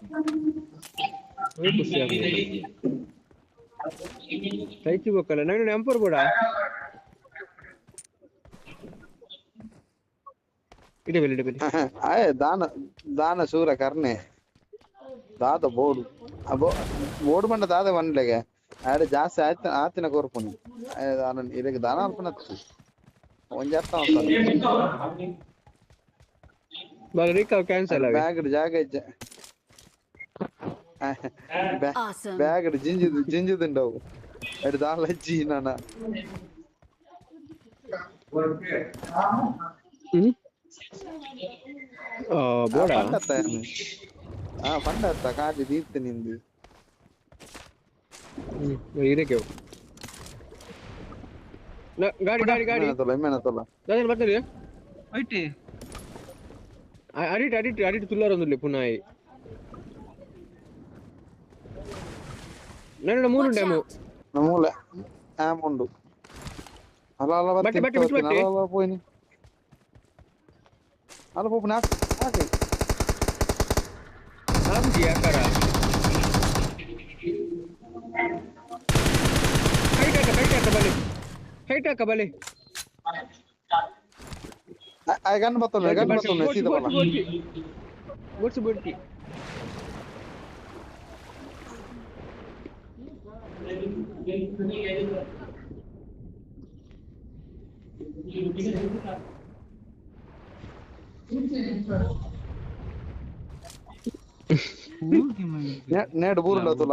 Aku siap ni. Saya cuba kalau nang nampur boda. Ide beli. ಆಯ್ ದಾನ ಶೂರ ಕರ್ಣೆ ದಾದ ಬೋಡು ಬೋಡು ಬಂಡ ದಾದ ಬಂಡ್ಲೆಗೆ ಆಡ ಜಾಸ್ತಿ ಆತಿನ ಕೋರ್ಪುನಿ ದಾನ ಇದಕ್ಕೆ ದಾನ ಅಲ್ಪನ ಒಂಜಾತ Balik kau cancel lagi. Bag ಜಾಗ Awesome. ಬ್ಯಾಗ್ ಜಿಂಜಿದುಂಡವು ಅಡ್ ದಾನ ಲಜ್ಜಿ ನಾನ Oh, boda. ಪಂಡತ್ತ ಕಾಡಿ ದೀರ್ತಿ ನಿಂದು Ide kau. Nah, gadi. ಎಮ್ಮೆನತಲ್ಲ Jangan batal ya. ಐಟಿ Adit tular ondulle punai. Nana moonu Watch demo. out. ನಮ್ಮೂಲೆ ಆಮ್ ಉಂಡು ಅಲ್ಲ ಅಲ್ಲ ಬಟ್ಟೆ ಅಲ್ಲ ಪೋಯ್ನಿ ಅಲ್ಲ ಪೋಪು ನಾಕ್ ಹಾಕಿ Am dia kara. Height balik. Gun ಬತ್ತಲ್ಲ ಸೀದಾ ಬಲ್ಲ Boti. നേട് ബൂറുണ്ടോ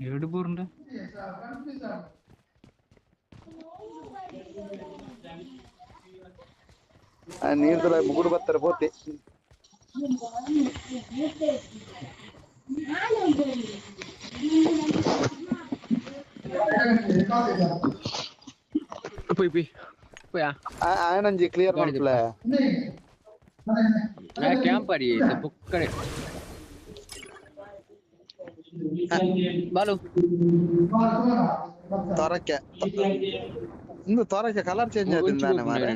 ಎರಡು ಬೂರುಂಡ ನೀರ್ದಲ್ಲ ಮುಗುಡು ಬರ್ತಾರೆ ಬೋತಿ Pui. Pui ah. ಆಯನಂಜಿ ಕ್ಲಿಯರ್ ಮಾಡ್ಲೇ Camp ari sepukkare. Balu. ತೊರಕ್ಕೆ ಇಂದು ತೊರಕ್ಕೆ ಕಲರ್ ಚೇಂಜ್ ಆಯ್ತಿಂದಾನೆ ಮಾರೆ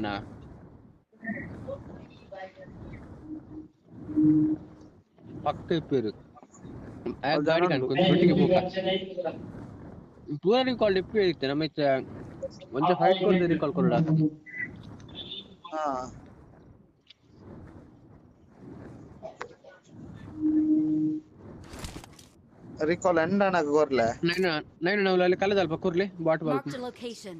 ಪಕ್ಕ ಇಪ್ಪೇರು ಗಾಡಿ ಕಣ್ಕೊಂಡು ಒಟ್ಟಿಗೆ ಹೋಗ ಪೂರ ರಿಕಾಲ್ ಇಪ್ಪೇ ಇರುತ್ತೆ ನಮ್ಮ ಒಂಚ ಫೈಟ್ ಕೊಡ್ದೆ ರಿಕಾಲ್ ಕೊಡ ಹಾ ರಿಕಾಲ್ ಎಂಡ್ ಅಣ್ಣಕ್ಕೆ ಕೊರ್ಲೆ ನೈನು ನಾವು ಅಲ್ಲಿ ಕಲ್ಲದ ಅಲ್ಪ ಕೊರ್ಲಿ ಬಾಟ್ ಬಾಲ್ Marked a location.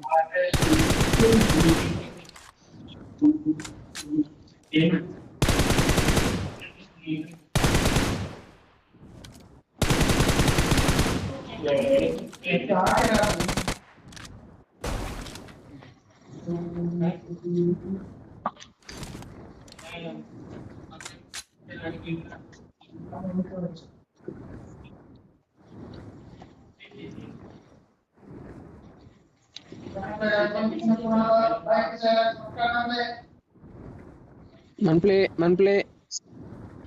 ಮನ್ಪ್ಲೇ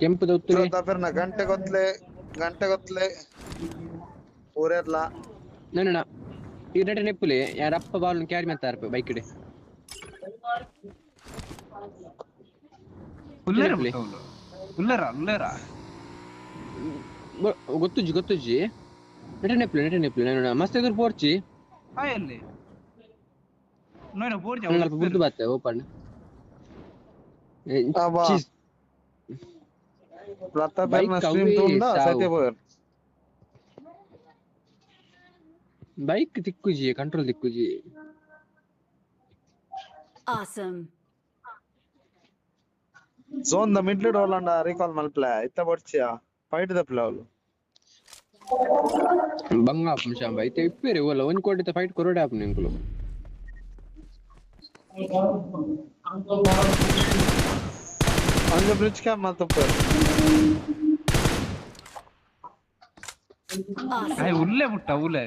ಕೆಂಪು ದೌತ್ತಲೆ ತಪರ್ನ ಗಂಟೆ ಗೊತ್ತಲೆ ಊರೆರ್ಲ ನನ್ನ ಈ ರೆಟೆ ನೆಪ್ಪುಲೆ ಯಾರಪ್ಪ ಬಾಲ್ ಕ್ಯಾರಿ ಮಾಡ್ತಾರ ಬೈಕ್ ಇಡೆ ಉಲ್ಲರ ಗೊತ್ತುಜ್ಜಿ ರೆಟೆ ನೆಪ್ಪುಲೆ ನನ್ನ ಮಸ್ತ್ ಎದುರು ಪೋರ್ಚಿ ಹಾಯಲ್ಲಿ ನೋಡ ಪೋರ್ಚಿ ಅಲ್ಪ ಬುರ್ದು ಬಾತ್ತೆ ಓಪನ್ ಅಬ್ಬಾ ಪ್ರತಾಪರ್ನ ಸ್ಟ್ರೀಮ್ ತುಂಡ ಸತ್ಯ ಹೋಯರ್ ಬೈಕ್ ತಿಕ್ಕುಜಿ ಕಂಟ್ರೋಲ್ ತಿಕ್ಕುಜಿ Awesome. ಝೋನ್ ದ ಮಿಡ್ಲ್ ಡೋರ್ಲಾಂಡ ರಿಕಾಲ್ ಮಲ್ಪ್ಲೆ ಇತ್ತ ಬಡ್ಚಿಯ ಫೈಟ್ ದ ಪ್ಲೇ ಅವಳು ಬಂಗ ಶಾಂಬ ಇತ್ತೆ ಇಪ್ಪೇರೆ ಓಲ ಒಂದ್ ಕೋಟಿ ಫೈಟ್ ಕೊರೋಡೆ ಆಪ್ ನಿಂಕುಲು ಅಂಜ ಬ್ರಿಡ್ಜ್ ಕ್ಯಾಪ್ ಮಲ್ತಪ್ಪ ಅಯ್ಯ ಉಲ್ಲೆ ಬಿಟ್ಟ ಉಲ್ಲೆ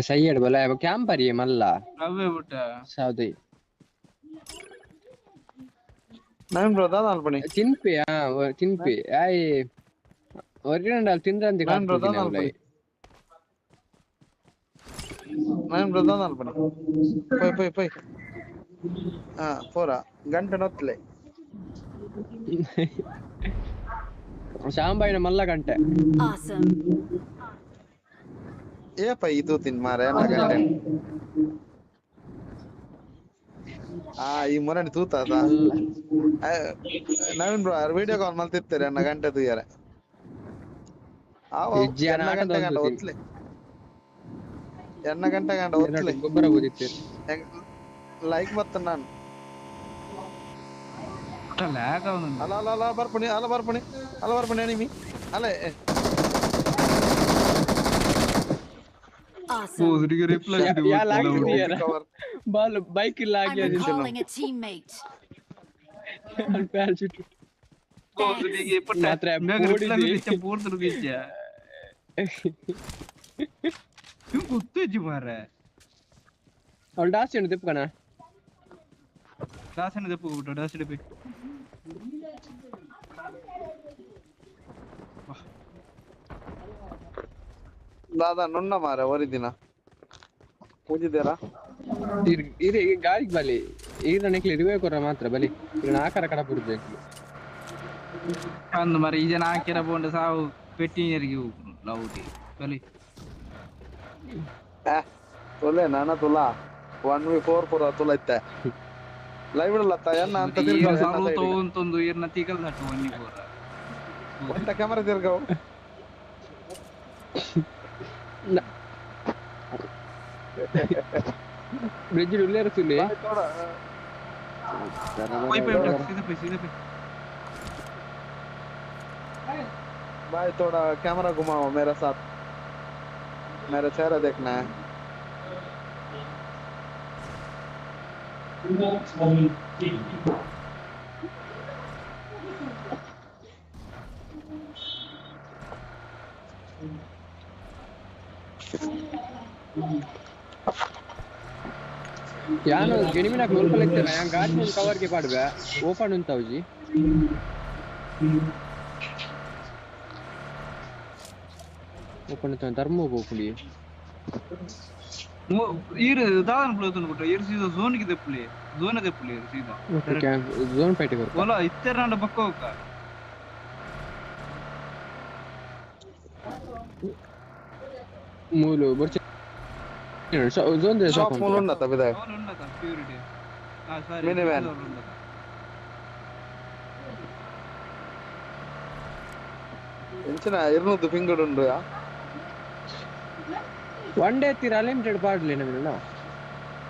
ಸೈಯಡ್ ಬಲ ಕ್ಯಾಂಪ್ ಅರಿ ಮಲ್ಲ ಅವೇ ಬಿಟ್ಟ ಸೌದಿ ನೈನ್ ಬ್ರೋ ದಾದ ಅಲ್ಪಣಿ ತಿನ್ಪೆ ಆಯ್ ಒರಿಜಿನಲ್ ತಿಂದ್ರಂತೆ ನೈನ್ ಬ್ರೋ ದಾದ ಅಲ್ಪಣಿ ನೈನ್ ಬ್ರೋ ದಾದ ಅಲ್ಪಣಿ ಪೈ ಹಾ ಪೂರ ಗಂಟೆ ನೊತ್ತಲೆ ಶಾಂಬಾಯಿನ ಮಲ್ಲ ಗಂಟೆ Awesome. ಏಪ ಇದು ತಿನ್ ಮಾರೆ ಅನ್ನ ಗಂಟೆ ಈ ಮೊನ್ನೆ ತೂತ ಅದ ನವೀನ್ ಬ್ರೋ ವಿಡಿಯೋ ಕಾಲ್ ಮಲ್ತಿರ್ತಾರೆ ಅನ್ನ ಗಂಟೆ ತೂಯಾರೆ ಎನ್ನ ಗಂಟೆ ಗಂಟ ಒತ್ಲೆ ಎನ್ನ ಗಂಟೆ ಗಂಟ ಒತ್ಲೆ ಗೊಬ್ಬರ ಬೋದಿತ್ತೇರು ಲೈಕ್ ಬತ್ತ ನಾನು ಲ್ಯಾಗ್ ಆവുന്നുണ്ട് ಅಲ್ಲ ಅಲ್ಲ ಅಲ್ಲ ಬರ್ಪಣಿ ಎನಿಮಿ ಅಲ್ಲ Awesome. ಓದಿಗೆ ರಿಪ್ಲೈ ಯಾ ಲಾಗ್ ಇದೆಯಲ್ಲ ಕವರ್ ಬಾಲ್ ಬೈಕ್ ಇಲ್ಲ I'm ಆಗಿ recalling a teammate. ಪ್ಯಾರಾಚೂಟ್ ಓದಿಗೆ ಪಟ್ಟ ಮಾತ್ರ ಮೇಗ ರಿಪ್ಲೈ ಓಡಿದೆ. ಗಿಚ್ಚ ಪೂರ್ತಿ ಗಿಚ್ಚ ಇವ್ ಗೊತ್ತಿಜ್ಜಿ ಮಾರೆ ಅವಳು ಡಾಸ್ ಏನು ತಿಪ್ಪಕಣ ದಾಸನ ದಪ್ಪು ಬಿಟ್ಟು ದಾಸ ಡಿಪಿ ದಾದಾ ನೊಣ್ಣ ಮಾರೆ ಒರಿದಿನ ಪೂಜಿದ್ದೀರಾ ಇರಿ ಗಾಡಿಗೆ ಬಲಿ ಈಗ ನೆಕ್ಲಿ ರಿವೇ ಕೊರ ಮಾತ್ರ ಬಲಿ ಈಗ ಆಕಾರ ಕಡ ಪುರ್ಬೇಕು ಅಂದು ಮರ ಈ ಜನ ಹಾಕಿರ ಬೋಂಡ ಸಾವು ಪೆಟ್ಟಿನಿಯರಿಗೆ ಲೌಟಿ ಬಲಿ ತುಲೆ ನಾನ ತುಲಾ 1v4 ಪುರ ತುಲ ಇತ್ತೆ ಲೈವ್ ಇಡಲತ್ತ ಎನ್ನ ಅಂತ ತಿರ್ಗಾವ ಸಾಲು ತೋಂತೊಂದು ಇರ್ನ ತಿಗಲ್ ನಟ್ಟು ಒನ್ನಿ ಪೋರ ಒಂಟ ಕ್ಯಾಮರಾ ತಿರ್ಗಾವ ಬ್ರಿಡ್ಜ್ ಉಳ್ಳೇರ ಸುಲಿ कोई पे उठा सीधे पे भाई थोड़ा कैमरा घुमाओ मेरे साथ मेरा चेहरा देखना है ಯಾನು ಗೆಣಿಮಿನ ಲೋಕಲ್ ಇತ್ತಲ್ಲ ಯಾ ಗಾಡಿ ಒಂದು ಕವರ್ ಗೆ ಪಾಡ್ಬೆ ಓಪನ್ ಉಂತಾವುಜಿ ಓಪನ್ ಉಂತ ಧರ್ಮ ಬೋಪುಲಿ ईर दादन प्ले तो बिಟ್ಟು ईर सीधा जोन की दप्ले जोन दे प्ले सीधा ಝೋನ್ ಫೈಟ್ ಕರ್ बोला इत्तर नांड बक्को का ಮೂಲು ಬರ್ಚ ಝೋನ್ ದೆ शॉप मूल उन्नत बिदा ಅವನು ಉನ್ನತ ಪ್ಯೂರಿಟಿ ಸಾರಿ Minivan. ಎಂಚನ ಇರ್ನೂದು ಪಿಂಗಡ್ ಉಂಡು ಒನ್ ಡೇ ತೀರ ಅನ್ಲಿಮಿಟೆಡ್ ಪಾಡ್ಲಿ ನಮಗೆ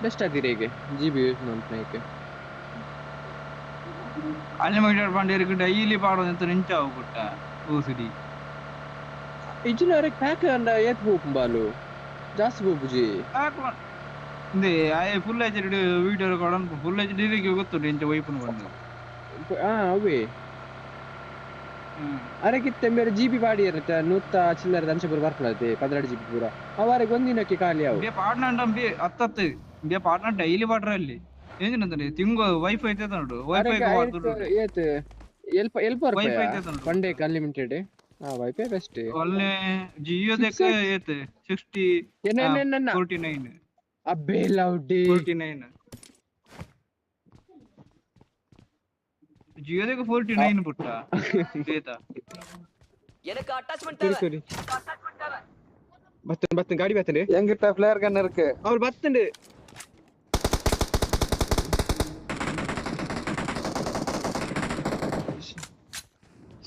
ಬೆಸ್ಟ್ ಆದಿರ ಈಗ ಜಿಬಿ ಯೂಸ್ ಮಾಡ್ತಾನೆ ಅನ್ಲಿಮಿಟೆಡ್ ಬಂದಿರಕ್ಕೆ ಡೈಲಿ ಪಾಡೋದಂತ ನಿಂಚ ಹೋಗ್ಬಿಟ್ಟ ಓಸಿಡಿ ಇಜಿನವರೆಗೆ ಪ್ಯಾಕ್ ಅಂಡ ಏತ್ ಹೋಗು ಬಾಲು ಜಾಸ್ತಿ ಹೋಗುಜಿ ಇಂದೆ ಆಯೆ full H D video record full H D ಗೆ ಗೊತ್ತು ನಿಂಚ ವೈಪನ್ ಬಂದು ಅವೇ ಅರಗಿತ್ತೆ ಮೇರೆ ಜಿಬಿ ಬಾಡಿ ಇರುತ್ತೆ ನೂತ್ತ ಚಿಲ್ಲರೆ ದಂಶಪುರ ಬರ್ತದೆ 12 ಜಿಬಿ ಪೂರ ಅವರಿಗೆ ಒಂದಿನಕ್ಕೆ ಖಾಲಿ ಅವು ಬೇ ಪಾಡ್ನ ಬೇ ಹತ್ತತ್ತು ಬೇ ಪಾಡ್ನ ಡೈಲಿ ಪಾಡ್ರ ಅಲ್ಲಿ ಏನಿನಂತಾನೆ ತಿಂಗು ವೈಫೈ ಐತೆ ನೋಡು ವೈಫೈ ಏತ್ ಎಲ್ಪ ಎಲ್ಪ ವೈಫೈ ಐತೆ ನೋಡು one day unlimited wifi best ಒಳ್ಳೆ ಜಿಯೋ ದೇಕ ಏತ್ 60 49 ಅಬ್ಬೆ ಲೌಡಿ 49 ಜಿಯೋ ದೇಕ 49 ಪುಟ್ಟ ಡೇಟಾ எனக்கு அட்டாச்மென்ட் ಸರಿ ಬತ್ತನ್ ಗಾಡಿ ಬತ್ತನೆ என்கிட்ட ஃபிளேர் கன் இருக்கு ಅವ್ರು ಬತ್ತಂಡೆ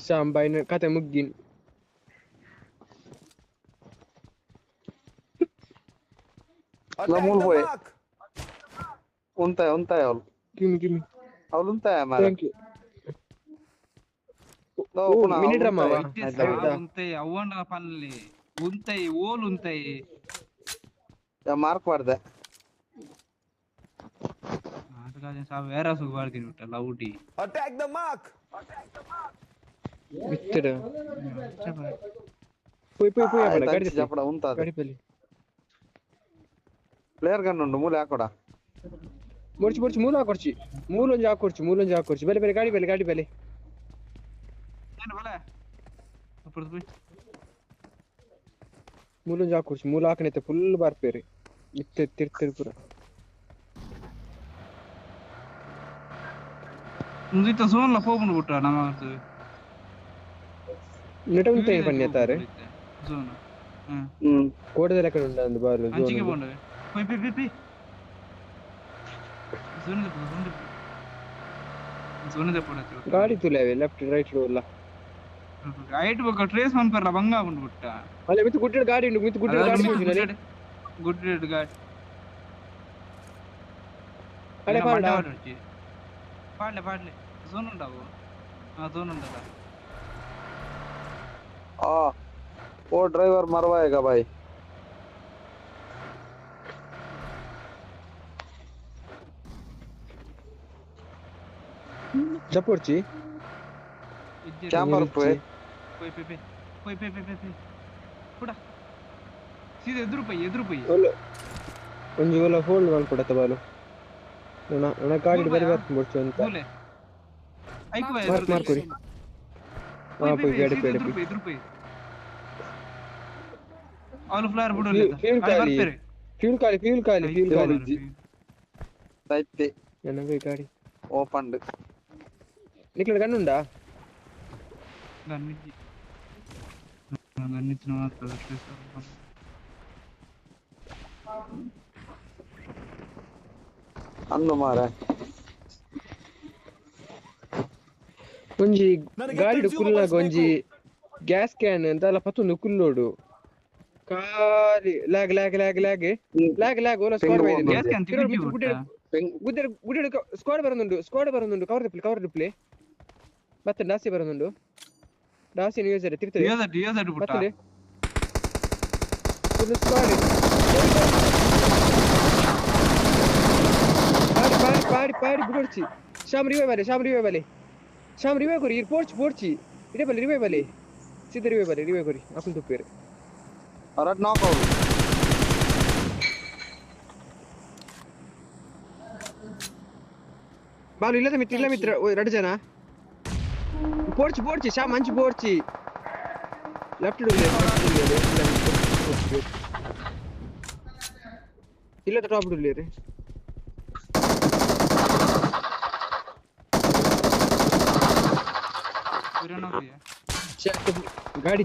ಶಾಂಬಾಯಿನ ಕತೆ ಮುಗ್ಗಿನ್ لا مول بوي ఉంటాయి వాళ్ళు ಗಿಮಿ వాళ్ళు ఉంటాయి మరి ಥ್ಯಾಂಕ್ ಯು ಮಿನಿ ಡ್ರಮ್ ಅವ ಉಂತೈ ಅವಂಡ ಪನ್ಲಿ ಉಂತೈ ಓಲ್ ಉಂತೈ ಮಾರ್ಕ್ ಮಾಡಿದೆ ಅದಕ್ಕಾಗಿ ಸಾ ಬೇರೆ ಸುಖ ಮಾಡ್ತೀನಿ ಬಿಟ್ಟ ಲೌಟಿ அட்டாக் தி மார்க் ಬಿತ್ತಡ పోయి అక్కడ ಗಾಡಿ చెప్పడా ఉంటుంది ಗಾಡಿ ಪಲ್ಲಿ ಪ್ಲೇಯರ್ ಗನ್ ಉಂಡು ಮೂಲೆ ಹಾಕೊಡ ಬರ್ಚಿ ಮೂಲ ಹಾಕೊಡ್ಚಿ ಮೂಲೊಂಜಿ ಹಾಕೊಡ್ಚಿ ಬೆಲೆ ಗಾಡಿ ಬೆಲೆ ಏನು ಬಲ ಅಪ್ಪರ್ದು ಹೋಯ್ ಮೂಲೊಂಜಿ ಹಾಕೊಡ್ಚಿ ಮೂಲ ಹಾಕನೈತೆ ಫುಲ್ ಬಾರ್ಪೇರಿ ಇತ್ತೆ ತಿರ್ತಿರ್ ಪೂರ ಮುಂದಿತ್ತ ಸೋನ್ಲ ಹೋಗ್ಬಿಟ್ಟು ಬಿಟ್ಟ ನಮ್ಮ ನೆಟ ಉಂಟು ಏನು ಪನ್ಯತಾರೆ ಸೋನ ಕೋಟದ ಕಡೆ ಉಂಟ ಒಂದು ಬಾರು ಅಂಚಿಗೆ ಬಂದವೆ ಪೈ ಪೈ ಪೈ ಪೈ ಸೋನದ ಪಡತ್ತೆ ಗಾಡಿ ತುಲಾವೆ ಲೆಫ್ಟ್ ರೈಟ್ ರೋಲ್ಲ ರೈಟ್ ಬಕ ಟ್ರೇಸ್ ಮನ್ಪರ್ಲ ಬಂಗ ಬಂದು ಬಿಟ್ಟ ಅಲ್ಲ ಮಿತ್ತು ಗುಡ್ಡ ಗಾಡಿ ಉಂಟು ಮಿತ್ತು ಗುಡ್ಡ ಗಾಡಿ ಉಂಟು ಗುಡ್ ರೇಟ್ ಗಾಡಿ ಅಡೆ ಪಾಡ ಪಾಡ್ಲೆ ಸೋನ್ ಉಂಟಾವು ಸೋನ್ ಉಂಟಲ್ಲ वो ड्राइवर मरवाएगा भाई जपोर्ची क्या पर पे పోయి ಕೂಡ ಸೀದಾ ಎದುರು ಪೈ ಒಂದು ವೇಳೆ ಹೋಲ್ಡ್ ಮಾಡ್ಕೊಡತ್ತ ಬಾಲು ನನ್ನ ಗಾಡಿ ಬರಿ ಬರ್ತೀನಿ ಅಂತ ಬೋಲೆ ಐಕ್ ಬೈ ಮಾಡ್ಕೊಡಿ ಹಾ ಪೈ ಗಾಡಿ ಪೇಡೆ ಎದುರು ಪೈ ಆಲ್ ಫ್ಲೈರ್ ಬಿಡೋಲ್ಲ ಫ್ಯೂಲ್ ಖಾಲಿ ಸೈತೆ ನನಗೆ ಗಾಡಿ ಓಪನ್ ನಿಕ್ಲ ಗನ್ನುಂಡಾ ಗನ್ನಿಚ್ಚಿನ ಮಾತ್ರ ಅಂದು ಮಾರ ಒಂಜಿ ಗಾಡಿ ಕುಲ್ಲಾಗ ಒಂಜಿ ಗ್ಯಾಸ್ ಕ್ಯಾನ್ ಅಂತೆಲ್ಲ ಪತ್ತೊಂದು ಕುಲ್ಲೋಡು ಕಾಲಿ lag Ola squad ಬೈದಿದೆ gas can ತಿಕ್ಕಿ ಗುಡ್ಡೆ ಸ್ಕ್ವಾಡ್ ಬರೋದುಂಡು ಕವರ್ ಡಿಪ್ಲೆ ಮತ್ತೆ ಡಾಸಿ ಬರೋದುಂಡು ಡಾಸಿ ಯೂಸ್ ಇದೆ ತಿರ್ತಾರೆ ಯೂಸ್ ಬಿಟ್ಟ ಮತ್ತೆ ಫುಲ್ ಸ್ಕ್ವಾಡ್ ಪಾಡಿ ಬಿಡೋಡ್ಚಿ ಶಾಮ್ ರಿವೇ ಬಲೆ ಕೊರಿ ಪೋರ್ಚಿ ಇಡೆ ಬಲೆ ಸಿದ್ಧ ರಿವೇ ಕೊರಿ ಅಪ್ಪನ್ ತುಪ್ಪೇರು ಅರಟ್ ನಾಕ್ ಔಟ್ ಬಾಲು ಇಲ್ಲ ಮಿತ್ರ ಎರಡು ಜನ ಪೋರ್ಚಿ ಶಾ ಮಂಚಿ ಪೋರ್ಚಿ ಲೆಫ್ಟ್ ಇಲ್ಲ ಟಾಪ್ ಡುಲ್ಲೇರಿ ಗಾಡಿ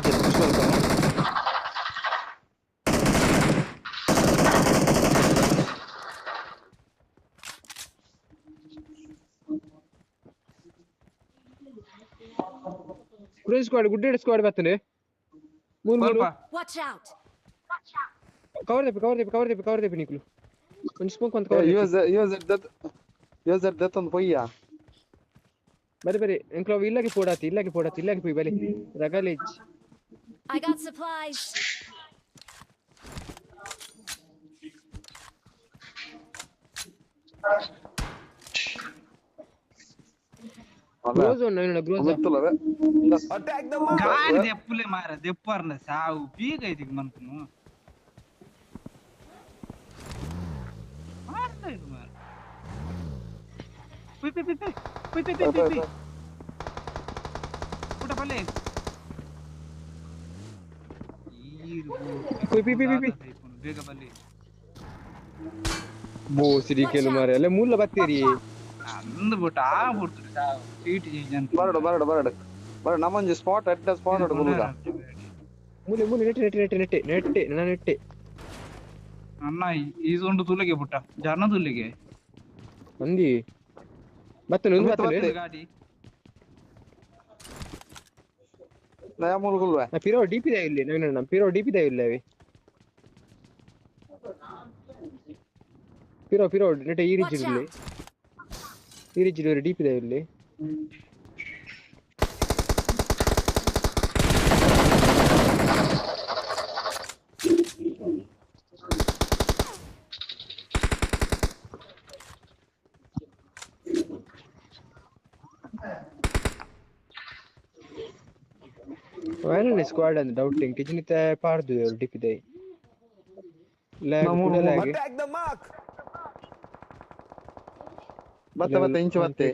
ಗುಡ್ಡೆ ಸ್ಕ್ವಾಡ್ ಬರ್ತದೆ ಮೂರು Watch out! ಕವರ್ ದೇಪಿ ನಿಕ್ಲು ಒಂದು ಸ್ಮೋಕ್ ಅಂತ ಕವರ್ ಯೂಸ್ ದತ್ ಒಂದು ಪೊಯ್ಯ ಬರಿ ಎಂಕ್ಲವ್ ಇಲ್ಲಾಗಿ ಪೋಡಾತಿ ಪೋಯ್ ಬಲಿ ರಗಲೇಜ್ I got supplies. ಗ್ರೋಸ್ ಗೊತ್ತಲ್ಲವೇ Attack the mark. ಗಾಡಿ ದೆಪ್ಪುಲೆ ಮಾರ ದೆಪ್ಪರ್ನ ಸಾವು ಬೀಗ ಇದೀಗ ಮನ್ಕನು ಮಾಡ್ತಾ ಇದು ಮಾರ ಪೈ ಪುಟ ಬಲೆ ಬೇಗ ಬಲೆ ಬೋ ಸಿರಿ ಕೇಳು ಮಾರೆ ಅಲ್ಲ ಮೂಲ ಬತ್ತೀರಿ ಅಂದು ಬಿಟ್ಟ ಬಿಡ್ತಾರೆ ಸಾವು ಸೀಟ್ ಚೇಂಜ್ ಬರಡು ನಮ್ಮೊಂದು ಸ್ಪಾಟ್ ಹೊಡು ಬರುವುದಾ ಮೂಲೆ ನೆಟ್ಟೆ ಅಣ್ಣ ಈಸೊಂದು ತುಲೆಗೆ ಬಿಟ್ಟ ಜನ ತುಲೆಗೆ ಅಂದಿ ಮತ್ತೆ ಗಾಡಿ ನಯ ಮುಳುಗುಲ್ವೆ ಪಿರೋ ಡಿಪಿ ದ ಇಲ್ಲಿ ನಮ್ಮ ಪಿರೋ ಡಿಪಿ ದ ಇಲ್ಲ ಪಿರೋ ನೆಟ್ಟೆ ಈ Watch ರೀತಿ out! ಈ ರೀತಿ ಡಿಪಿ ದ ಇಲ್ಲಿ Why squad and doubting? Kitchen it part do your dip day. Lag. Attack the mark. ಬತ್ತೆ ಇಂಚು ಬತ್ತೆ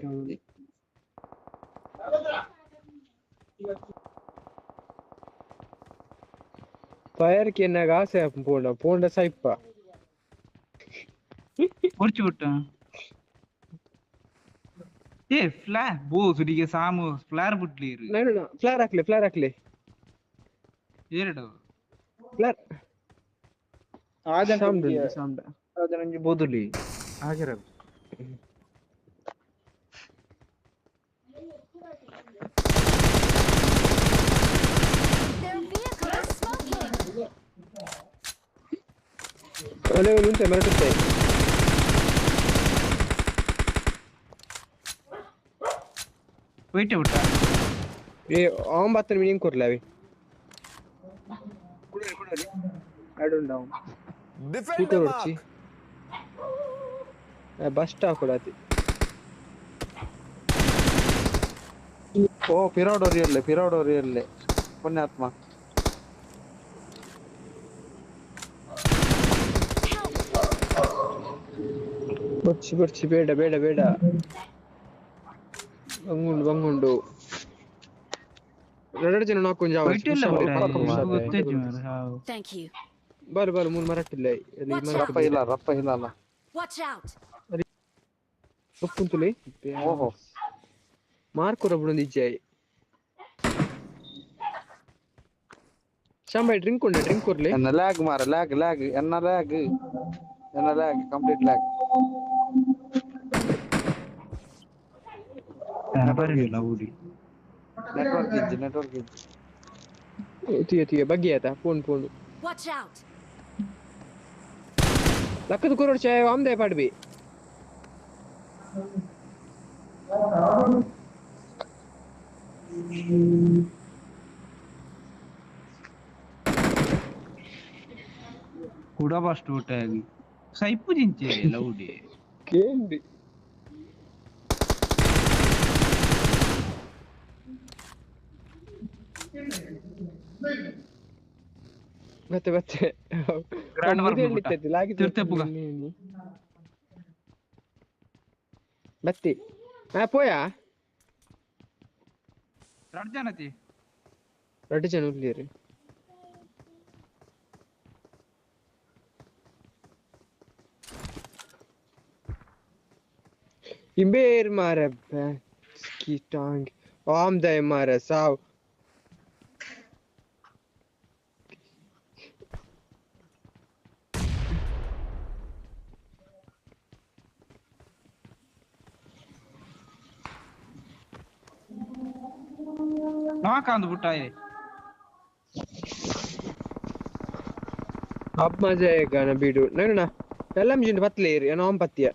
ಫೈರ್ ಕೆ ನಗಾಸೆ ಪೋಂಡ ಸೈಪ್ಪ ಹೊರ್ಚು ಬಿಟ್ಟ ಏ ಫ್ಲಾರ್ ಬೋಸುಡಿಗೆ ಸಾಮು ಫ್ಲಾರ್ ಬಿಡ್ಲಿರು ನಾನು ಫ್ಲಾರ್ ಹಾಕ್ಲಿ ಎರಡು ಫ್ಲಾರ್ ಸಾಮ್ಡ ಅದೊಂದು ಬೋದುಲಿ ಹಾಗೆ Their vehicle is smoking. ಒಲೆ ಮುಂಚೆ ಮರಟುತ್ತೆ ವೈಟ್ ಬಿಟ್ಟ ಏ 9 ಮಿನಿಯಂ ಕೊರ್ಲಾವಿ I don't know Defend the ಕೂಟೋರ್ಚಿ mark. ಬಸ್ ಸ್ಟಾಪ್ ಕೊಡತಿ ಓ ಪಿರಾಡೋರಿಯಲ್ಲೇ ಪುಣ್ಯಾತ್ಮ. ಬರ್ಚಿ ಬೇಡ ಬಂಗುಂಡು 2 ಜನ ನಾಲ್ಕು ಜಾವ ವೈಟ್ ಇಲ್ಲ ಗೊತ್ತೇಜು Thank you. ಬಾರು 3 ಮರಟ್ಟಿಲ್ಲ ರಪ್ಪ ಇಲ್ಲ Watch out. ಒಪ್ಪುಂತುಲಿ ಓಹೋ ಮಾರ್ಕೊರ ಬಿಡೊಂದು ಇಜ್ಜಾಯಿ ಶಾಂಬಾಯಿ ಡ್ರಿಂಕ್ ಕೊರ್ಲಿ ಎನ್ನ ಲ್ಯಾಗ್ ಮಾರ ಲ್ಯಾಗ್ ಎನ್ನ ಲ್ಯಾಗ್ ಕಂಪ್ಲೀಟ್ ಲ್ಯಾಗ್. ಬರಲಿಲ್ಲ ಊರಿ ನೆಟ್ವರ್ಕ್ ತಿಯ ಬಗ್ಗೆ ಆಯ್ತಾ ಫೋನ್ Watch out. ಲಕ್ಕದ ಕೊರೋಡ್ ಚಾಯ್ ಆಮ್ದೆ ಪಾಡ್ಬಿ ಕೂಡ ಫಸ್ಟ್ ಊಟ ಆಗಿ ಸೈಪು ಜಿಂಚೆ ಲೌಡಿ ಕೇಂದ್ರಿ ಮತ್ತೆ ಗ್ರಾಂಡ್ ವರ್ಕ್ ತಿರ್ತೆಪ್ಪುಗ ಬತ್ತಿ ಪೋಯಾ ರಡ್ಜನತಿ 2 ಜನ ಉರ್ಲಿರಿ Imber mare skitang amde mare sav ನಾಕಂದು ಬಿಟ್ಟಾಯೆ अब मजा आएगा ना वीडियो नहीं ना पहला मुझे पतले एरिया नाम पतिया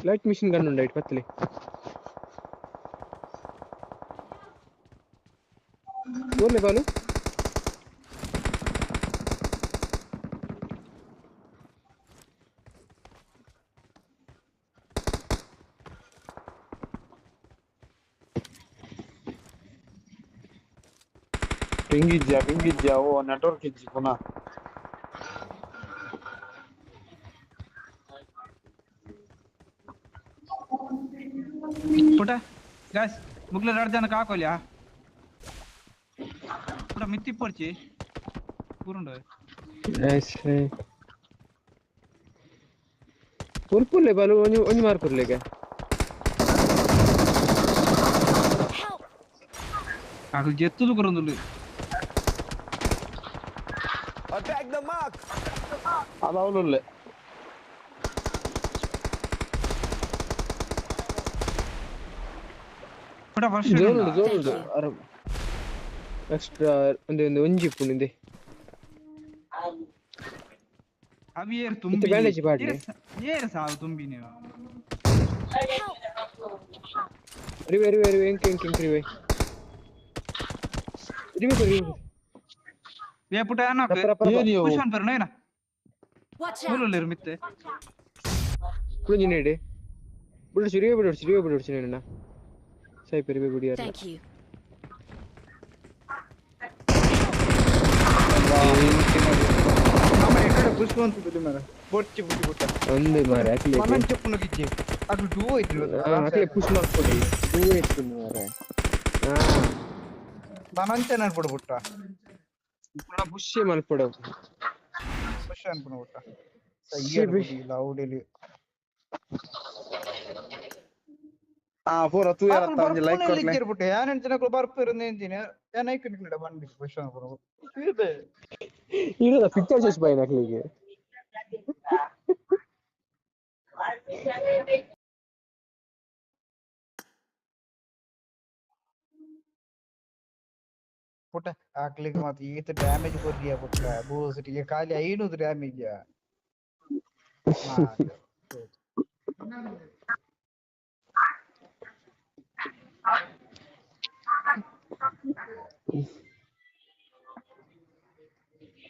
लाइट मिशन गन उंडा इट पतले बोले बालू ಪಿಂಗಿದ್ಯಾ ಓ ನೆಟ್ವರ್ಕ್ ಇಜ್ಜಿ ಪುನಃ ಪುಟ ಗಾಯ್ಸ್ ಮುಗ್ಲ 2 ಜನಕ್ಕೆ ಹಾಕೋಲ್ಯಾ ಪುಟ ಮಿತ್ತಿ ಪರ್ಚಿ ಪೂರುಂಡು ऐसे पुरपुले बालू ओनी मार कर लेगा ಆಗ ಜೆತ್ತುದು ಬರಂದುಲ್ಲು Attack the mark. ಅದವಲುಲ್ಲೆ ಪುಟ ಫಸ್ಟ್ ಜೋರುಂಡು ಅರ ಎಕ್ಸ್ಟ್ರಾ ಒಂದು ಒಂಜಿ ಪುನಿದೆ ಅವಿಯರ್ ತುಂಬಿ ಬ್ಯಾಂಡೇಜ್ ಬಾಡ್ಲಿ ಏರ್ ಸಾವು ತುಂಬಿ ನೀವು ರಿವೆ ಎಂಕೆ ರಿವೆ वे पुटा ना पुश ऑन पर नहीं ना Watch बोलो out. ले मित्ते कुछ नहीं डे रिवे बुढ़ ना सही पे रिवे बुढ़िया Thank you. ನಮ್ಮ ಎಕಡೆ ಪುಷ್ ಬಂತು ಮೇರೆ ಪೊರ್ಚಿ ಬುಟ್ಟಿ ಬುಟ್ಟ ಒಂದೇ ಮಾರ ಅಕ್ಲೆ ಮನನ್ ಚಪ್ಪನ ಗಿಚ್ಚಿ ಅದು ಡೂ ಐತಿ ಅಕ್ಲೆ ಪುಷ್ ಮಾಡ್ಕೊಡಿ ಟೂ ಐತಿ ಮಾರ ಮನಂಚೆ ನಾನು ಬಿಡ್ಬಿಟ್ಟ ಪುಣ ಪುಷ್ ಮಾಡ್ಕೊಡು ಪುಷ್ ಅನ್ಬಿಡ್ಬಿಟ್ಟ ಸಯ್ಯ ಲೌಡಲಿ ಪೂರ ತೂಯರ ಆಕುಲು ಒಂಜಿ ಲೈಕ್ ಬರ್ಪುನೆ ಕೊರ್ಲೆ ಲಿಜ್ಜೆರ್ ಬುಟ್ಟೆ ಯಾನ್ ಹೆಂಚಿನಕುಲು ಬರ್ಪೆರ್ ಎಂಚಿನ ಯಾನ್ ಐಕ್ ನಿಕ್ಲೆಡ ಬಂಡಿ ಕ್ವೆಶ್ಚನ್ ಬರೋ ಇರದ ಪಿಕ್ಚರ್ ಚೇಸ್ ಬೈ ನಕ್ಲಿಗೆ ಪುಟ್ಟ ಆಕ್ಲಿಗೆ ಮಾತ್ರ ಈತ ಡ್ಯಾಮೇಜ್ ಕೊರ್ರಿಯ ಪುಟ್ಟ ಬೂಸ್ಟಿಗೆ ಖಾಲಿ 500 ಡ್ಯಾಮೇಜ್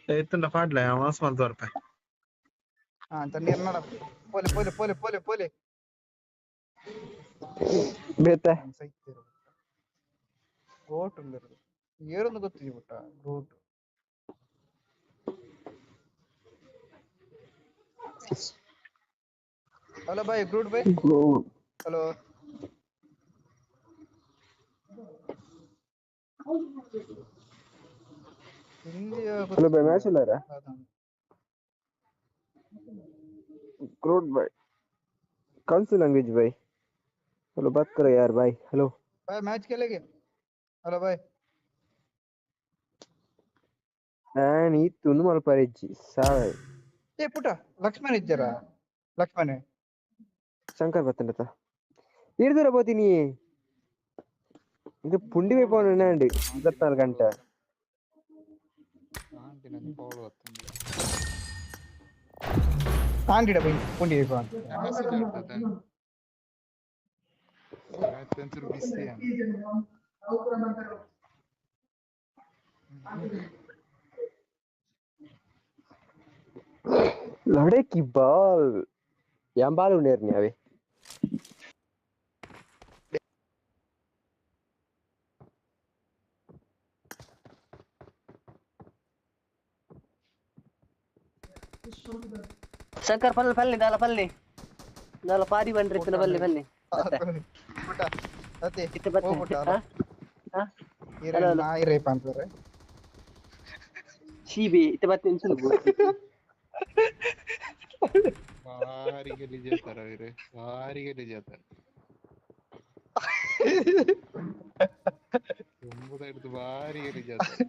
ಎತ್ತುಂಡ ಪಾಡ್ಲೆ ಮಾಸ್ ಮಲ್ತೋರ್ಪೆ ಅಂತ ನಿರ್ನಡ ಪೋಲೆ ಪೋಲೆ ಪೋಲೆ ಪೋಲೆ ಪೋಲೆ ಬೇತೆ ಸೈತಿರು ಗೋಟ್ ಉಂದಿರು ಏರೊಂದು ಗೊತ್ತಿದೆ ಪುಟ್ಟ ಗೋಟ್ ಹಲೋ ಬಾಯ್ ಗ್ರೂಟ್ ಬಾಯ್ ಹಲೋ हेलो भाई मैच चला रहा है क्रोड भाई कौन सी लैंग्वेज भाई हेलो बात करो यार भाई हेलो भाई मैच खेलेंगे हेलो भाई ನಾನು ಇತ್ತು ಒಂದು ಮಲ್ಪರಿಜ್ಜಿ ಸಾವೆ ಏ ಪುಟ ಲಕ್ಷ್ಮಣ ಇದ್ದಾರಾ ಲಕ್ಷ್ಮಣ ಶಂಕರ್ ಬತ್ತಂಡತ ಇರ್ದರ ಬೋತೀನಿ ಇದು ಪುಂಡಿ ವೇಪೋಣ ನಾಂಡಿ 24 ಗಂಟೆ ಆಂಡಿಡ ಬೈ ಪುಂಡಿ ವೇಪ लड़े की ball yang balu nernya we Shankar ಪಲ್ಲೆ ಪಲ್ಲೆ ದಾಲ ಪಾರಿ ಬಂದ್ರೆ ಇತ್ತನ ಪಲ್ಲೆ ಪುಟ ಅತ್ತೆ ಇತ್ತ ಬತ್ತೆ ಪುಟ ಹಾ ಇರ ನಾಯಿ ರೇಪ ಅಂತಾರೆ ಶೀಬಿ ಇತ್ತ ಬತ್ತೆ ಅನ್ಸುದು ಭಾರಿ ಗಲೀಜ್ ಹೇಳ್ತಾರ ಅವ್ರು ಭಾರಿ ಗಲೀಜ್ ಹೇಳ್ತಾರೆ ತುಂಬದ ಹಿಡಿದು ಭಾರಿ ಗಲೀಜ್ ಹೇಳ್ತಾರೆ